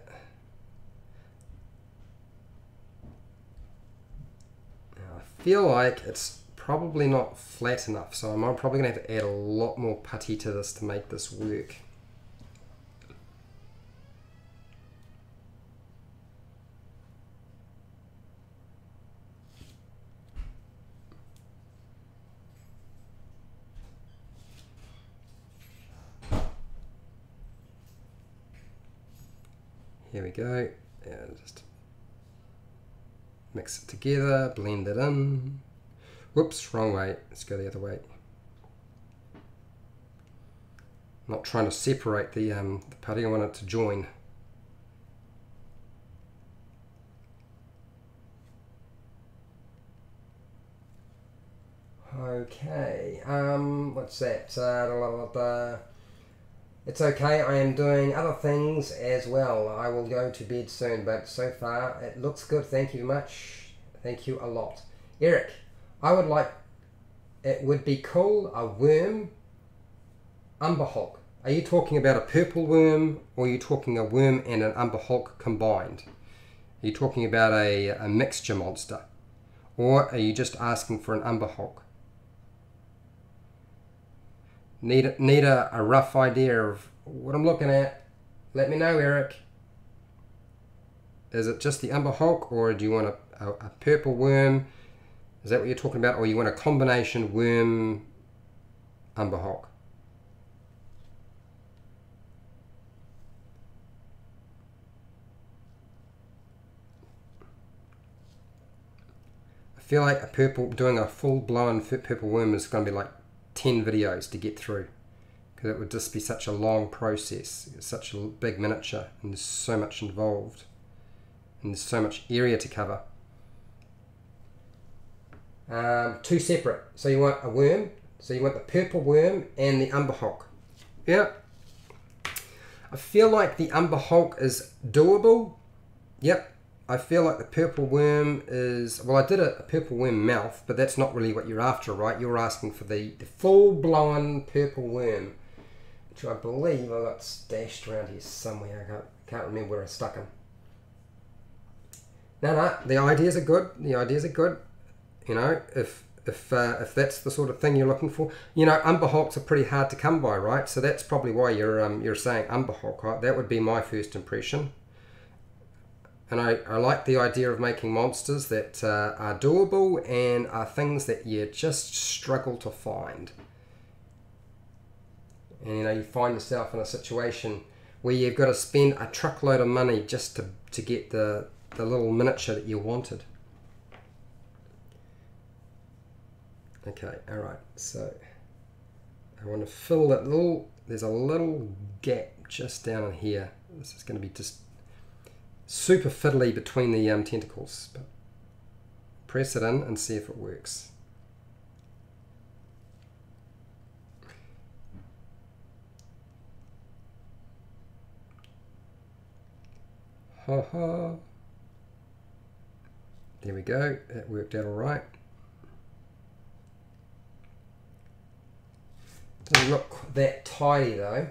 Now I feel like it's probably not flat enough, so I'm probably going to have to add a lot more putty to this to make this work. Here we go, and just mix it together, blend it in. Whoops, wrong way, let's go the other way. Not trying to separate the putty, I want it to join. Okay, what's that? It's okay, I am doing other things as well. I will go to bed soon, but so far it looks good. Thank you much. Thank you a lot. Eric, it would be cool, a worm, Umber Hulk, Are you talking about a purple worm, or are you talking a worm and an umber hulk combined? Are you talking about a mixture monster? Or are you just asking for an umber hulk? Need a rough idea of what I'm looking at? Let me know, Eric. Is it just the umber hulk, or do you want a purple worm? Is that what you're talking about? Or you want a combination worm umber hulk? I feel like doing a full-blown purple worm is going to be like 10 videos to get through, because it would just be such a long process. It's such a big miniature, and there's so much involved, and there's so much area to cover. Two separate. So you want a worm, so you want the purple worm and the umber hulk. Yeah. I feel like the umber hulk is doable. Yep. I feel like the purple worm is... Well, I did a purple worm mouth, but that's not really what you're after, right? You're asking for the full-blown purple worm, which I believe I got stashed around here somewhere. I can't remember where I stuck him. No, the ideas are good. The ideas are good. You know, if that's the sort of thing you're looking for. You know, umber hulks are pretty hard to come by, right? So that's probably why you're saying umber hulk, right? That would be my first impression. And I like the idea of making monsters that are doable and are things that you just struggle to find. And you know, you find yourself in a situation where you've got to spend a truckload of money just to get the little miniature that you wanted. Okay, alright, so I want to fill that there's a little gap just down in here. This is going to be just super fiddly between the tentacles, but press it in and see if it works. Ha ha. There we go, that worked out alright. Doesn't look that tidy though.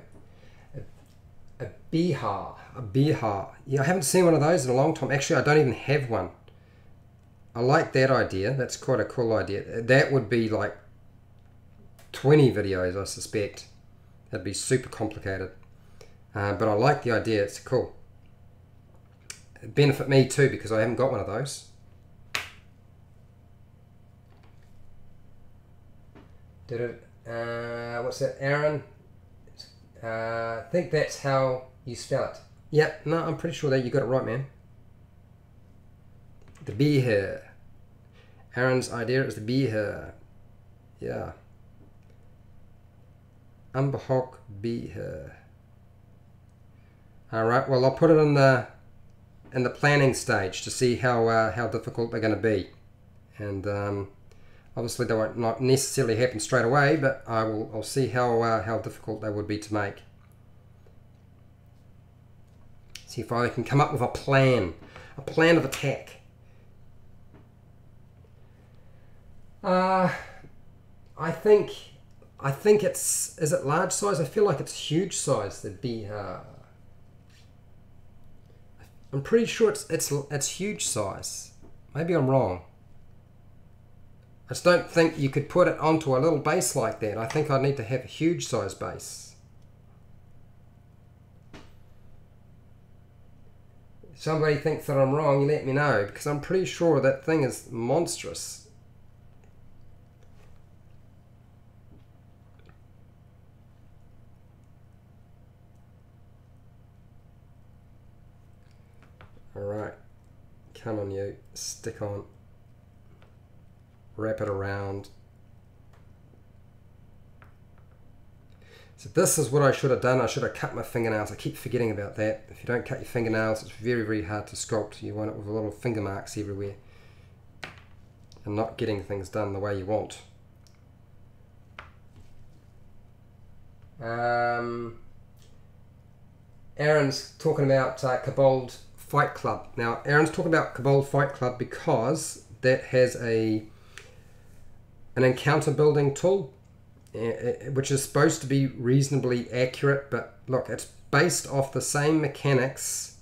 A bihar. Yeah, I haven't seen one of those in a long time. Actually, I don't even have one. I like that idea. That's quite a cool idea. That would be like 20 videos, I suspect. That'd be super complicated. But I like the idea. It's cool. It'd benefit me too, because I haven't got one of those. Did it? What's that, Aaron? I think that's how you spell it. Yep, no, I'm pretty sure that you got it right, man. The bee here. Aaron's idea is the bee here. Yeah. Umber hulk bee here. Alright, well I'll put it in the planning stage to see how difficult they're going to be. And obviously they won't not necessarily happen straight away, but I'll see how difficult they would be to make. See if I can come up with a plan of attack. I think it's, is it large size? I feel like it's huge size. The bihar. I'm pretty sure it's huge size. Maybe I'm wrong. I just don't think you could put it onto a little base like that. I think I'd need to have a huge size base. If somebody thinks that I'm wrong, you let me know, because I'm pretty sure that thing is monstrous. Alright, come on you, stick on. Wrap it around. So this is what I should have done. I should have cut my fingernails. I keep forgetting about that. If you don't cut your fingernails, it's very, very hard to sculpt. You want it with little finger marks everywhere and not getting things done the way you want. Aaron's talking about Cabal Fight Club. Now, Aaron's talking about Cabal Fight Club because that has an encounter building tool, which is supposed to be reasonably accurate, but look, it's based off the same mechanics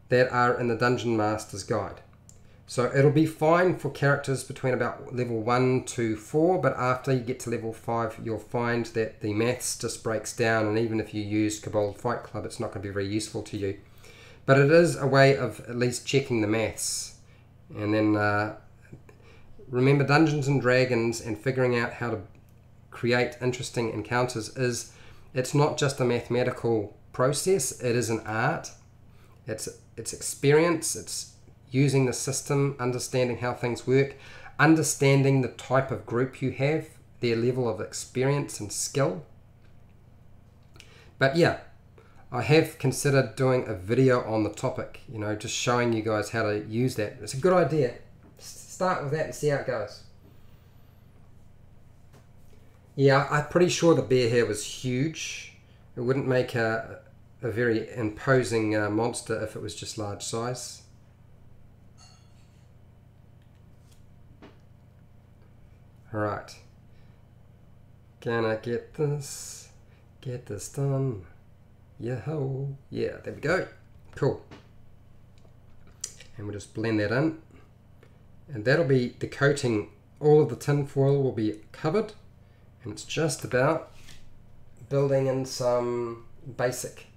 that are in the Dungeon Master's Guide. So it'll be fine for characters between about level 1 to 4, but after you get to level 5, you'll find that the maths just breaks down, and even if you use Cabal Fight Club, it's not going to be very useful to you. But it is a way of at least checking the maths. And then remember, Dungeons and Dragons and figuring out how to create interesting encounters it's not just a mathematical process, it is an art. It's experience, it's using the system, understanding how things work, understanding the type of group you have, their level of experience and skill. But yeah, I have considered doing a video on the topic, you know, just showing you guys how to use that. It's a good idea. Start with that and see how it goes. Yeah, I'm pretty sure the bear here was huge. It wouldn't make a very imposing monster if it was just large size. Alright, gonna get this done. Yo-ho, yeah, there we go, cool. And we'll just blend that in, and that'll be the coating. All of the tin foil will be covered, and it's just about building in some basic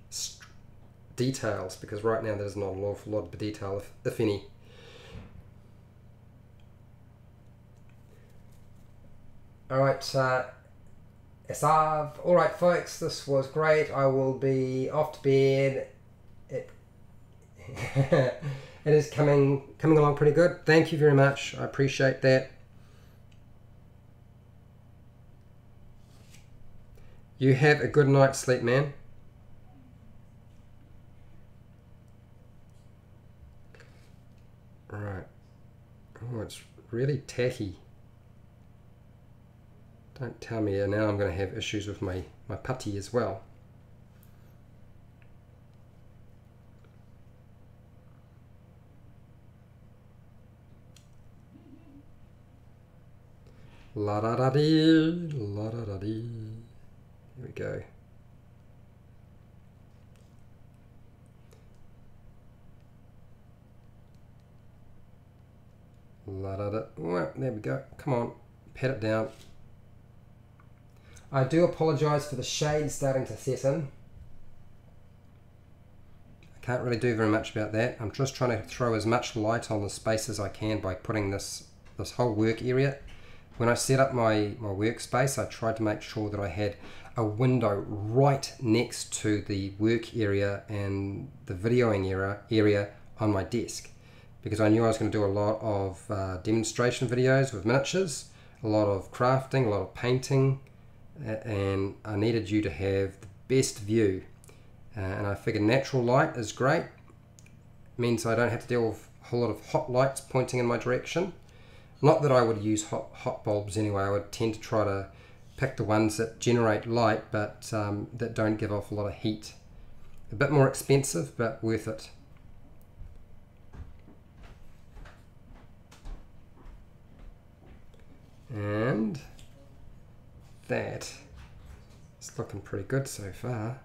details, because right now there's not an awful lot of detail, if any. Alright, Asav. Alright folks, this was great. I will be off to bed. It is coming along pretty good. Thank you very much. I appreciate that. You have a good night's sleep, man. Alright. Oh, it's really tacky. Don't tell me now I'm going to have issues with my putty as well. La da da dee, la da da dee. Here we go. La da da. Well, there we go. Come on, pat it down. I do apologise for the shade starting to set in. I can't really do very much about that. I'm just trying to throw as much light on the space as I can by putting this whole work area. When I set up my workspace, I tried to make sure that I had a window right next to the work area and the videoing area on my desk, because I knew I was going to do a lot of demonstration videos with miniatures, a lot of crafting, a lot of painting, and I needed you to have the best view, and I figured natural light is great. It means I don't have to deal with a whole lot of hot lights pointing in my direction. Not that I would use hot bulbs anyway. I would tend to try to pick the ones that generate light but that don't give off a lot of heat. A bit more expensive but worth it. And that is looking pretty good so far.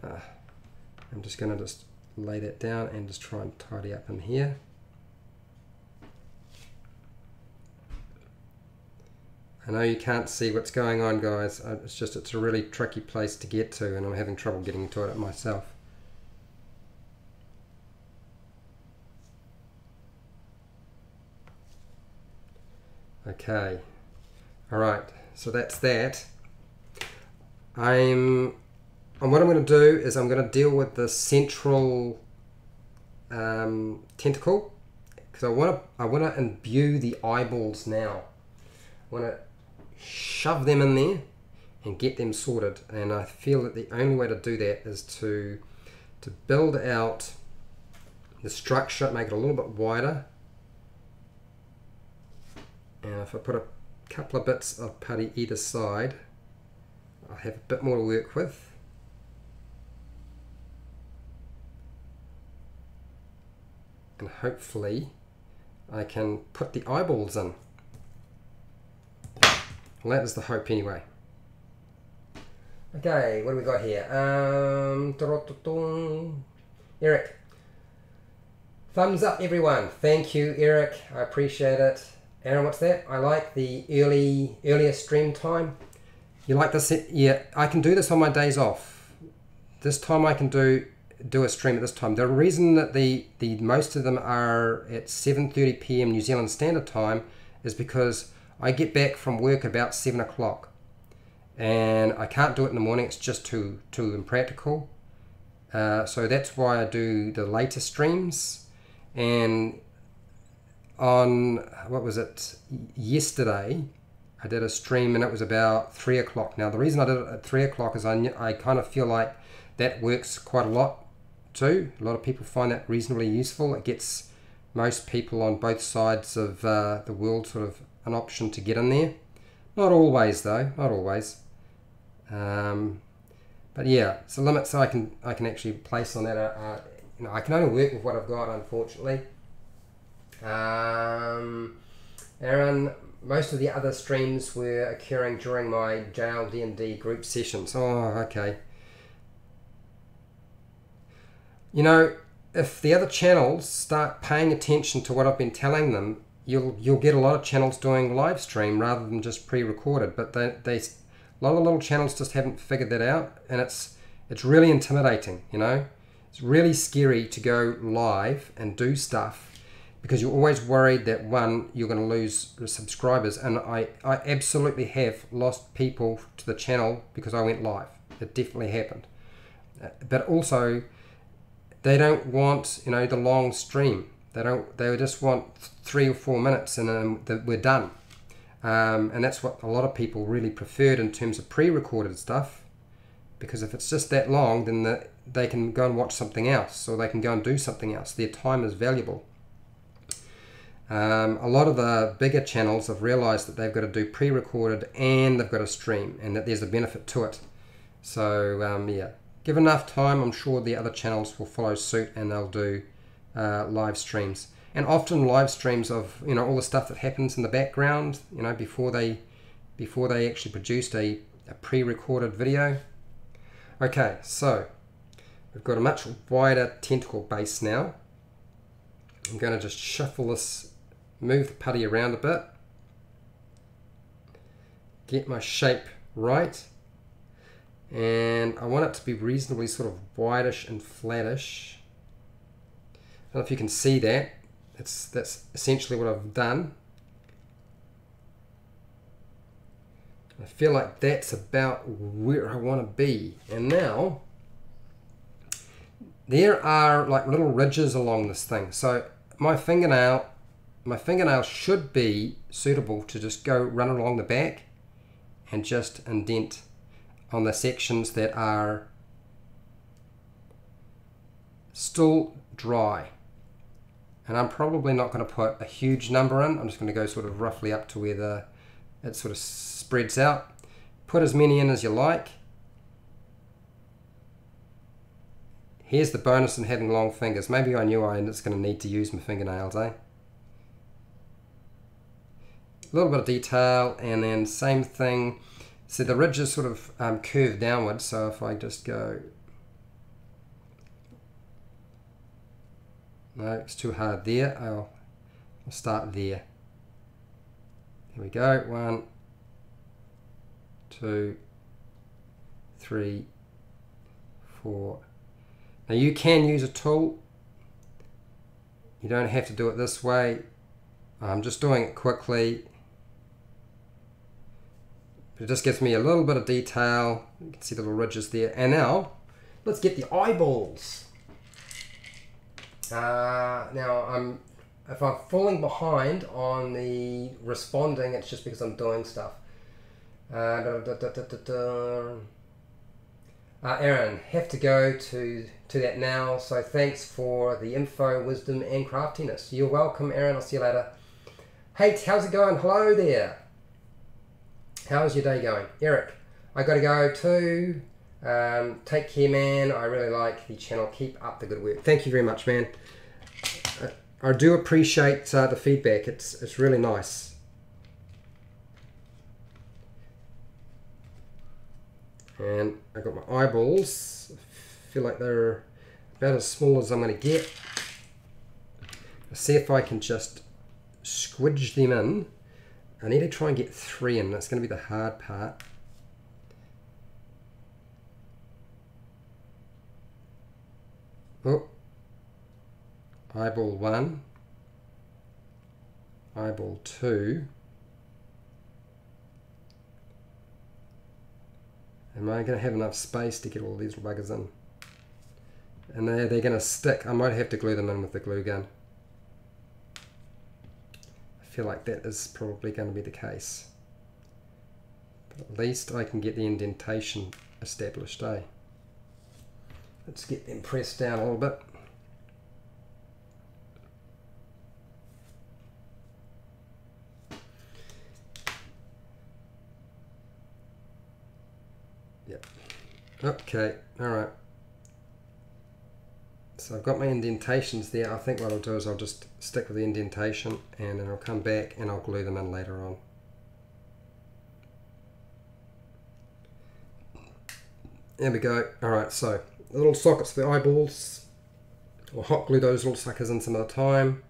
I'm just going to just lay that down and just try and tidy up in here. I know you can't see what's going on, guys. It's a really tricky place to get to, and I'm having trouble getting to it myself. Okay, all right. So that's that. What I'm going to do is I'm going to deal with the central tentacle, because I want to imbue the eyeballs now. I want to shove them in there and get them sorted, and I feel that the only way to do that is to build out the structure, make it a little bit wider, and if I put a couple of bits of putty either side, I'll have a bit more to work with. And hopefully I can put the eyeballs in. Well, that is the hope anyway. Okay, what do we got here? Eric. Thumbs up, everyone. Thank you, Eric. I appreciate it. Aaron, what's that? I like the earlier stream time. You like this? Yeah, I can do this on my days off. This time I can do a stream at this time. The reason that the most of them are at 7:30 p.m. New Zealand Standard Time is because I get back from work about 7 o'clock, and I can't do it in the morning. It's just too impractical. So that's why I do the later streams. And on, what was it, yesterday I did a stream and it was about 3 o'clock. Now the reason I did it at 3 o'clock is I kind of feel like that works quite a lot too. A lot of people find that reasonably useful. It gets most people on both sides of the world sort of an option to get in there. Not always though, not always. But yeah, it's a limit so I can actually place on that. You know, I can only work with what I've got, unfortunately. Aaron, most of the other streams were occurring during my jail D&D group sessions. Oh, okay. You know, if the other channels start paying attention to what I've been telling them, you'll get a lot of channels doing live stream rather than just pre-recorded. But a lot of little channels just haven't figured that out, and it's really intimidating. You know, it's really scary to go live and do stuff because you're always worried that one, you're going to lose subscribers, and I absolutely have lost people to the channel because I went live. It definitely happened. But also, they don't want, you know, the long stream. They just want 3 or 4 minutes and then we're done. And that's what a lot of people really preferred in terms of pre-recorded stuff, because if it's just that long, then they can go and watch something else, or they can go and do something else. Their time is valuable. A lot of the bigger channels have realized that they've got to do pre-recorded and they've got to stream, and that there's a benefit to it. So yeah, give enough time, I'm sure the other channels will follow suit and they'll do live streams. And often live streams of, you know, all the stuff that happens in the background, you know, before they actually produced a pre-recorded video. Okay, so we've got a much wider tentacle base now. I'm going to just shuffle this, move the putty around a bit, get my shape right, and I want it to be reasonably sort of whitish and flattish. I don't know if you can see that. That's essentially what I've done. I feel like that's about where I want to be. And now there are like little ridges along this thing. So my fingernail should be suitable to just go run along the back and just indent on the sections that are still dry. And I'm probably not going to put a huge number in. I'm just going to go sort of roughly up to where it sort of spreads out. Put as many in as you like. Here's the bonus in having long fingers. Maybe I knew I was going to need to use my fingernails, eh? A little bit of detail, and then same thing. So the ridges sort of curve downwards, so if I just go... No, it's too hard there. I'll start there. Here we go. 1, 2, 3, 4. Now you can use a tool. You don't have to do it this way. I'm just doing it quickly. But it just gives me a little bit of detail. You can see the little ridges there. And now, let's get the eyeballs. Now, if I'm falling behind on the responding, it's just because I'm doing stuff. Aaron, have to go to that now, so thanks for the info, wisdom, and craftiness. You're welcome, Aaron. I'll see you later. Hey, how's it going? Hello there. How's your day going? Eric, I got to go too. Take care, man. I really like the channel. Keep up the good work. Thank you very much, man. I do appreciate the feedback. It's really nice. And I've got my eyeballs. I feel like they're about as small as I'm going to get. I'll see if I can just squidge them in. I need to try and get 3 in. That's going to be the hard part. Oh, eyeball 1, eyeball 2. Am I going to have enough space to get all these buggers in? And they're going to stick. I might have to glue them in with the glue gun. I feel like that is probably going to be the case. But at least I can get the indentation established, eh? Let's get them pressed down a little bit. Yep. Okay, alright. So I've got my indentations there. I think what I'll do is I'll just stick with the indentation and then I'll come back and I'll glue them in later on. There we go. Alright, so the little sockets for the eyeballs. We'll hot glue those little suckers in some of the time.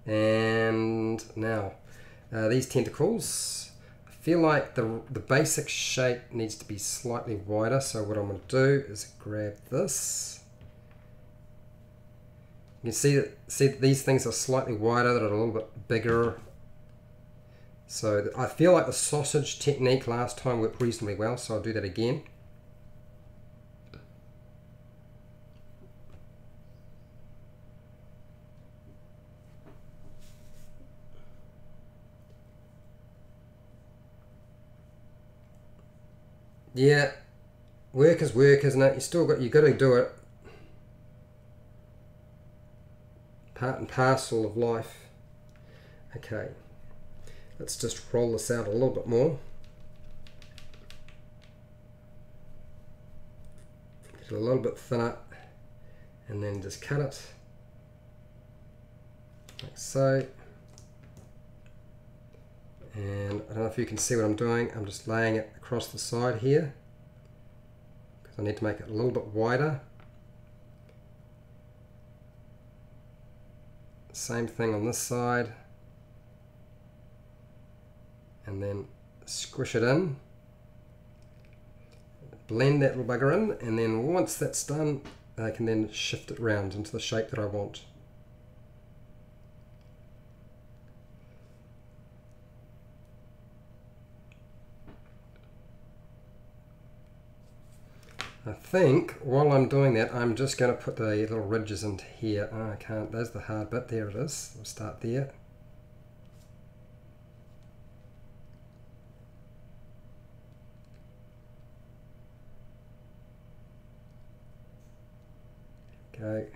And now, these tentacles, I feel like the basic shape needs to be slightly wider. So what I'm going to do is grab this. You can see that these things are slightly wider, that are a little bit bigger. So I feel like the sausage technique last time worked reasonably well, so I'll do that again. Yeah, work is work, isn't it? You got to do it. Part and parcel of life. Okay, let's just roll this out a little bit more. Get it a little bit thinner, and then just cut it like so. And I don't know if you can see what I'm doing. I'm just laying it across the side here because I need to make it a little bit wider. Same thing on this side. And then squish it in. Blend that little bugger in, and then once that's done, I can then shift it around into the shape that I want. I think while I'm doing that, I'm just going to put the little ridges into here. Oh, I can't, there's the hard bit, there it is. We'll start there. Go.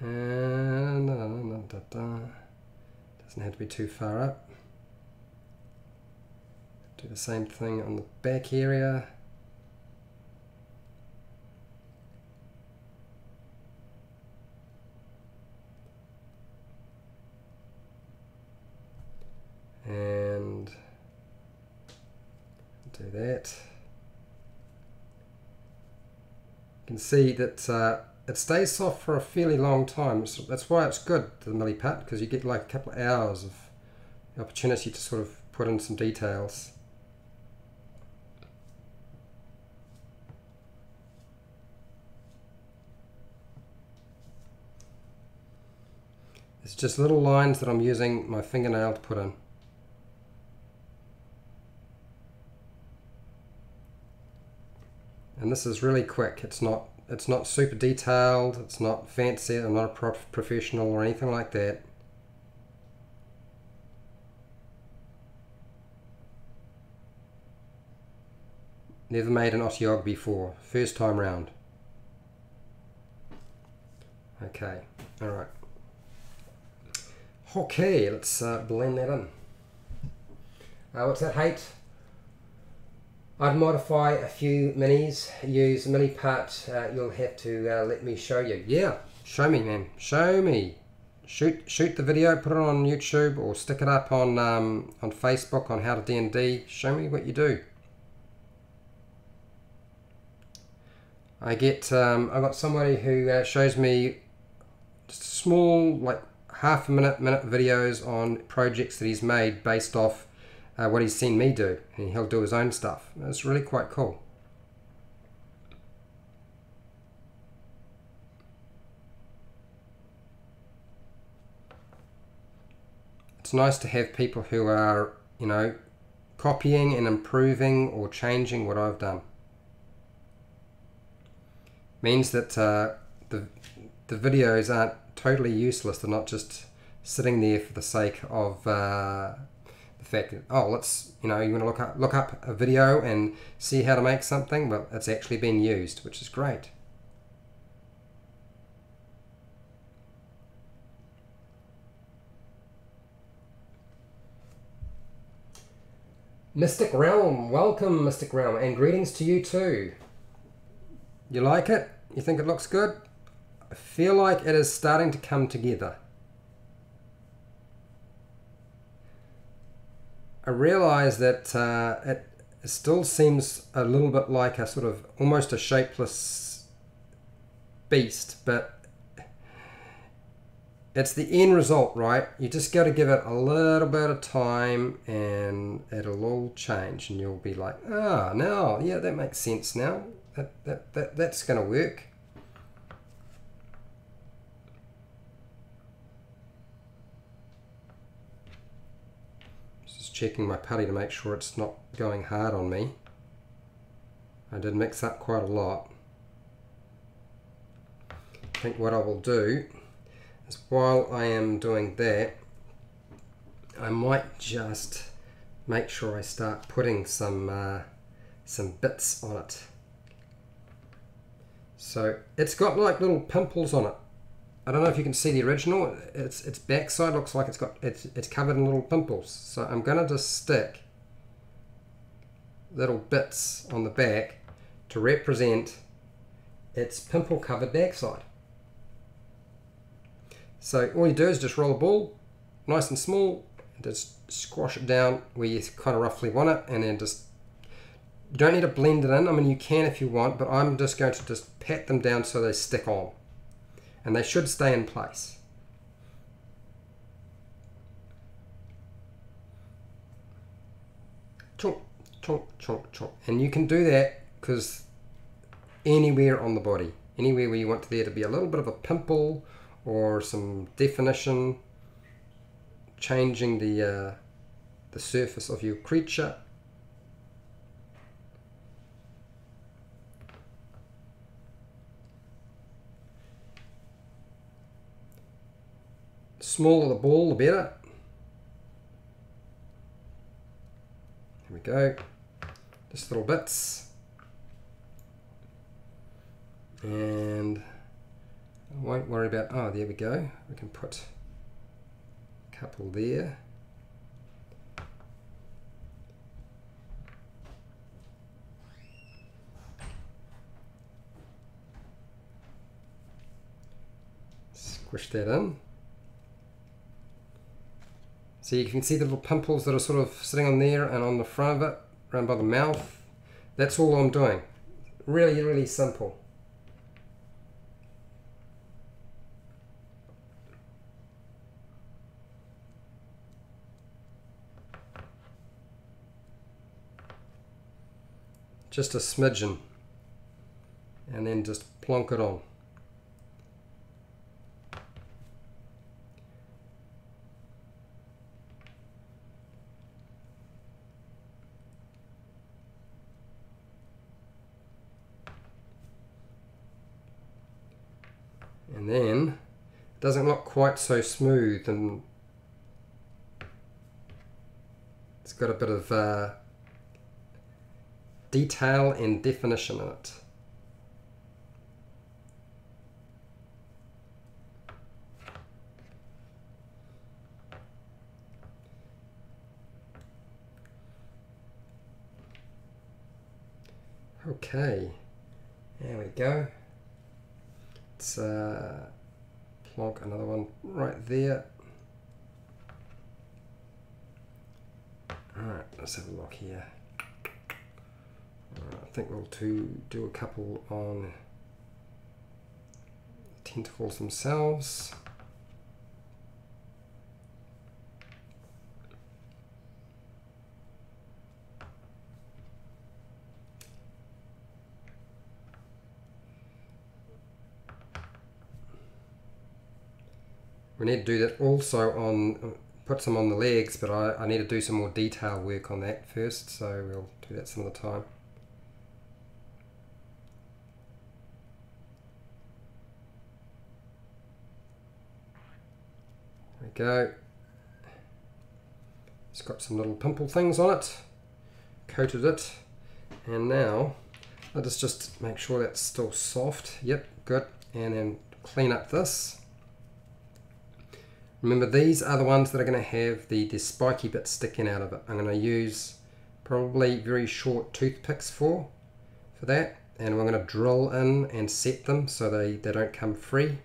And doesn't have to be too far up. Do the same thing on the back area. And do that. You can see that it stays soft for a fairly long time. So that's why it's good, the milliput, because you get like a couple of hours of opportunity to sort of put in some details. It's just little lines that I'm using my fingernail to put in. And this is really quick. It's not super detailed, it's not fancy, I'm not a professional or anything like that. Never made an Otyugh before, first time round. Okay, alright. Okay, let's blend that in. What's that, Hate? I'd modify a few minis, use milliput. You'll have to let me show you. Yeah, Show me, man. Show me. Shoot the video, put it on YouTube, or stick it up on Facebook on How to D&D. Show me what you do. I got somebody who shows me small, like half a minute videos on projects that he's made based off what he's seen me do, and he'll do his own stuff. It's really quite cool. It's nice to have people who are, you know, copying and improving or changing what I've done. Means that the videos aren't totally useless. They're not just sitting there for the sake of the fact that, oh, let's, you know, you want to look up a video and see how to make something, but it's actually been used, which is great. Mystic Realm, welcome Mystic Realm, and greetings to you too. You like it? You think it looks good? I feel like it is starting to come together. I realise that it still seems a little bit like a sort of almost a shapeless beast, but it's the end result, right? You just got to give it a little bit of time and it'll all change, and you'll be like, ah, now, yeah, that makes sense now. That's going to work. Just checking my putty to make sure it's not going hard on me. I did mix up quite a lot. I think what I will do is, while I am doing that, I might just make sure I start putting some bits on it. So it's got like little pimples on it. I don't know if you can see the original. Its backside looks like it's covered in little pimples. So I'm gonna just stick little bits on the back to represent its pimple covered backside. So all you do is just roll a ball, nice and small, and just squash it down where you kind of roughly want it, and then just, you don't need to blend it in. I mean, you can if you want, but I'm just going to just pat them down so they stick on. And they should stay in place. Chomp, chomp, chomp, chomp. And you can do that because anywhere on the body, anywhere where you want there to be a little bit of a pimple or some definition, changing the surface of your creature. Smaller the ball, the better. Here we go. Just little bits. And I won't worry about, oh, there we go. We can put a couple there. Squish that in. So you can see the little pimples that are sort of sitting on there and on the front of it, around by the mouth. That's all I'm doing. Really, really simple. Just a smidgen. And then just plonk it on. And then it doesn't look quite so smooth, and it's got a bit of detail and definition in it. Okay, there we go. It's plonk another one right there. Alright, let's have a look here. I think we'll do a couple on the tentacles themselves. We need to do that also on, put some on the legs, but I need to do some more detail work on that first, so we'll do that some of the time. There we go. It's got some little pimple things on it, coated it, and now I'll just make sure that's still soft. Yep, good. And then clean up this. Remember, these are the ones that are going to have the spiky bit sticking out of it. I'm going to use probably very short toothpicks for that, and we're going to drill in and set them so they don't come free.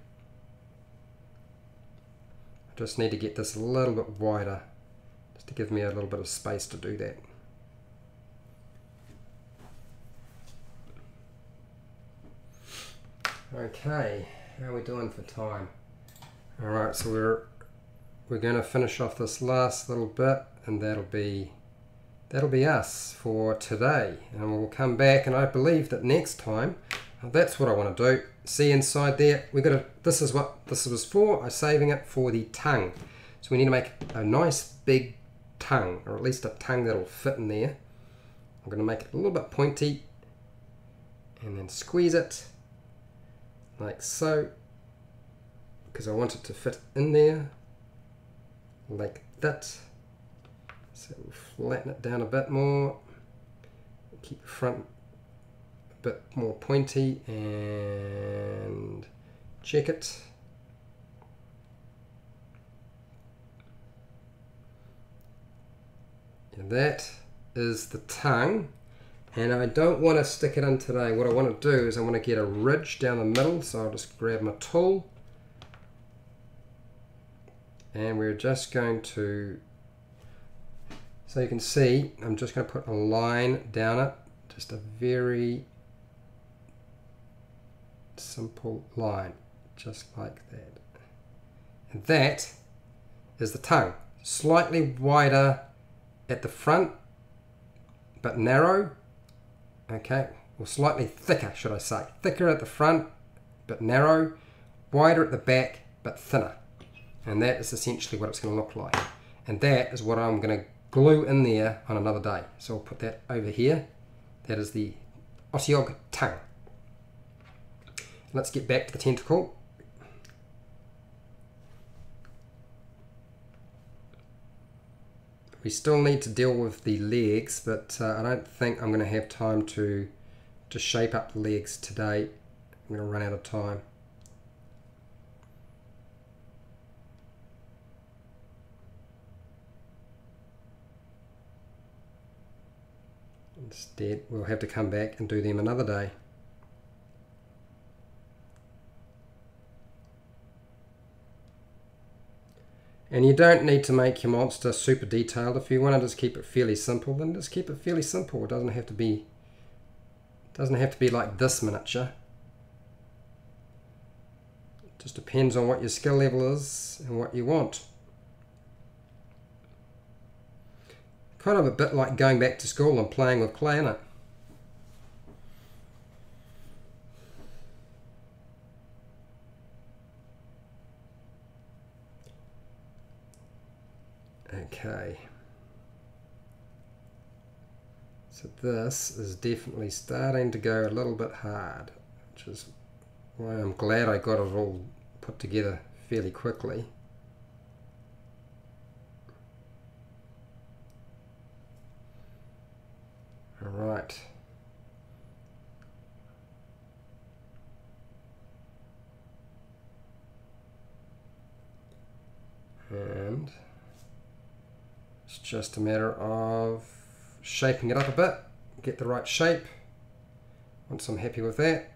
I just need to get this a little bit wider just to give me a little bit of space to do that. Okay, how are we doing for time? Alright, so we're going to finish off this last little bit, and that'll be us for today. And we'll come back, and I believe that next time, that's what I want to do. See inside there, this is what this was for. I'm saving it for the tongue. So we need to make a nice big tongue, or at least a tongue that'll fit in there. I'm going to make it a little bit pointy, and then squeeze it like so, because I want it to fit in there like that. So we'll flatten it down a bit more, keep the front a bit more pointy, and check it. And that is the tongue, and I don't want to stick it in today. What I want to do is I want to get a ridge down the middle, so I'll just grab my tool, and we're just going to, so you can see, I'm just going to put a line down it, just a very simple line, just like that. And that is the tongue. Slightly wider at the front, but narrow, okay, or slightly thicker, should I say. Thicker at the front, but narrow, wider at the back, but thinner. And that is essentially what it's going to look like. And that is what I'm going to glue in there on another day. So I'll put that over here. That is the Otyugh tongue. Let's get back to the tentacle. We still need to deal with the legs, but I don't think I'm going to have time to shape up the legs today. I'm going to run out of time. Instead, we'll have to come back and do them another day. And you don't need to make your monster super detailed. If you want to just keep it fairly simple, then just keep it fairly simple. It doesn't have to be like this miniature. It just depends on what your skill level is and what you want. Kind of a bit like going back to school and playing with clay, isn't it? Okay. So this is definitely starting to go a little bit hard, which is why I'm glad I got it all put together fairly quickly. All right. And it's just a matter of shaping it up a bit, get the right shape. Once I'm happy with that,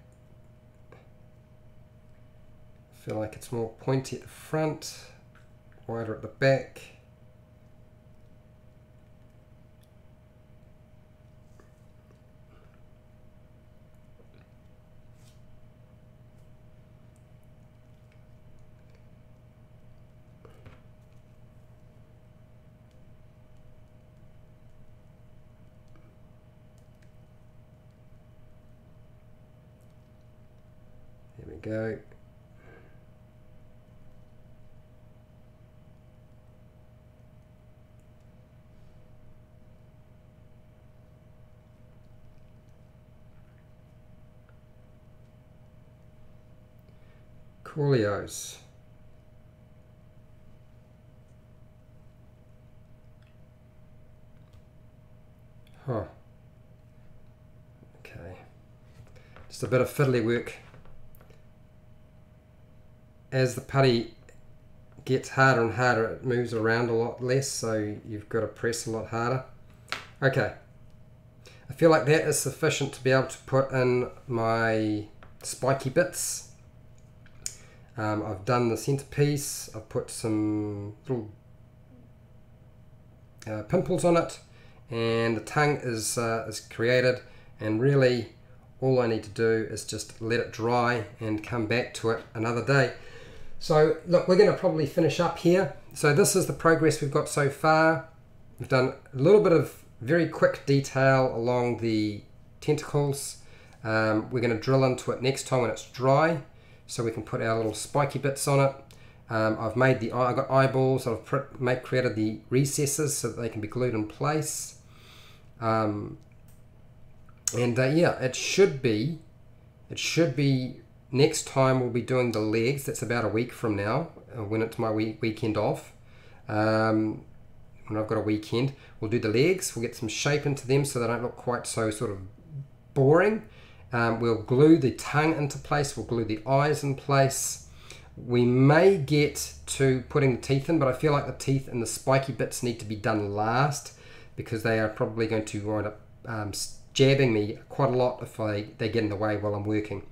feel like it's more pointy at the front, wider at the back. There we go. Coolios. Huh. Okay. Just a bit of fiddly work. As the putty gets harder and harder, it moves around a lot less, so you've got to press a lot harder. Okay. I feel like that is sufficient to be able to put in my spiky bits. I've done the centerpiece, I've put some little pimples on it, and the tongue is created, and really all I need to do is just let it dry and come back to it another day. So look, we're going to probably finish up here. So this is the progress we've got so far. We've done a little bit of very quick detail along the tentacles. We're going to drill into it next time when it's dry, so we can put our little spiky bits on it. I've got eyeballs. I've created the recesses so that they can be glued in place. Yeah, it should be next time we'll be doing the legs. That's about a week from now, when it's my weekend off. When I've got a weekend, we'll do the legs. We'll get some shape into them so they don't look quite so sort of boring. We'll glue the tongue into place, we'll glue the eyes in place. We may get to putting the teeth in, but I feel like the teeth and the spiky bits need to be done last, because they are probably going to wind up jabbing me quite a lot if they get in the way while I'm working.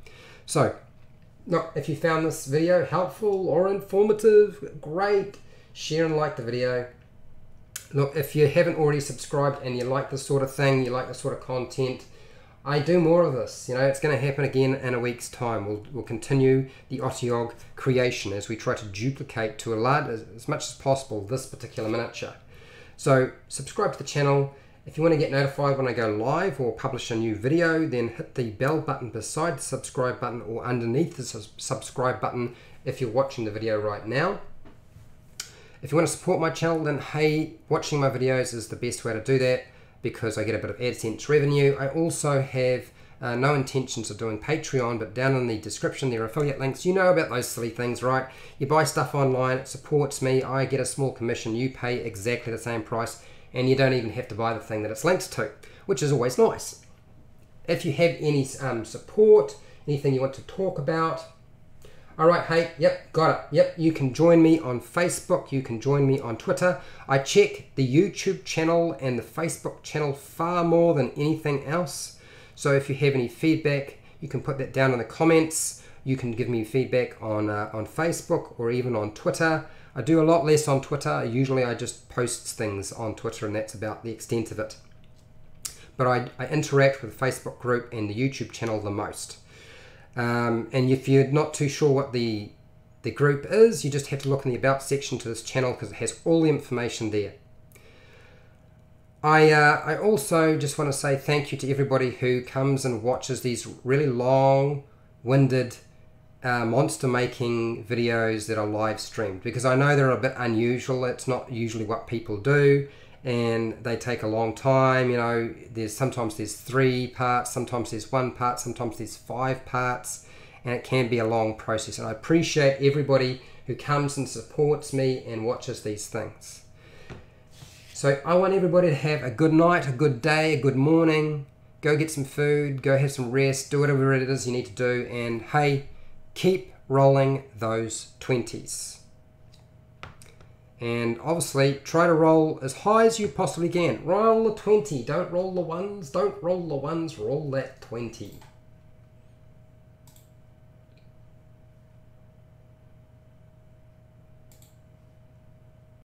So, look, if you found this video helpful or informative, great. Share and like the video. Look, if you haven't already subscribed and you like this sort of thing, you like this sort of content, I do more of this. You know, it's going to happen again in a week's time. We'll continue the Otyugh creation as we try to duplicate to as much as possible this particular miniature. So subscribe to the channel. If you want to get notified when I go live or publish a new video, then hit the bell button beside the subscribe button or underneath the subscribe button if you're watching the video right now. If you want to support my channel, then hey, watching my videos is the best way to do that, because I get a bit of AdSense revenue. I also have no intentions of doing Patreon, but down in the description there are affiliate links. You know about those silly things, right? You buy stuff online, it supports me, I get a small commission, you pay exactly the same price, and you don't even have to buy the thing that it's linked to, which is always nice. If you have any support, anything you want to talk about, all right, hey, yep, got it. Yep, you can join me on Facebook. You can join me on Twitter. I check the YouTube channel and the Facebook channel far more than anything else. So if you have any feedback, you can put that down in the comments. You can give me feedback on Facebook or even on Twitter. I do a lot less on Twitter. Usually I just post things on Twitter, and that's about the extent of it. But I interact with the Facebook group and the YouTube channel the most. And if you're not too sure what the group is, you just have to look in the About section to this channel, because it has all the information there. I also just want to say thank you to everybody who comes and watches these really long-winded monster making videos that are live streamed, because I know they're a bit unusual. It's not usually what people do, and they take a long time. You know, sometimes there's 3 parts, sometimes there's 1 part, sometimes there's 5 parts, and it can be a long process. And I appreciate everybody who comes and supports me and watches these things. So I want everybody to have a good night, a good day, a good morning. Go get some food, go have some rest, do whatever it is you need to do, and hey, keep rolling those 20s. And obviously, try to roll as high as you possibly can. Roll the 20, don't roll the 1s, don't roll the 1s, roll that 20.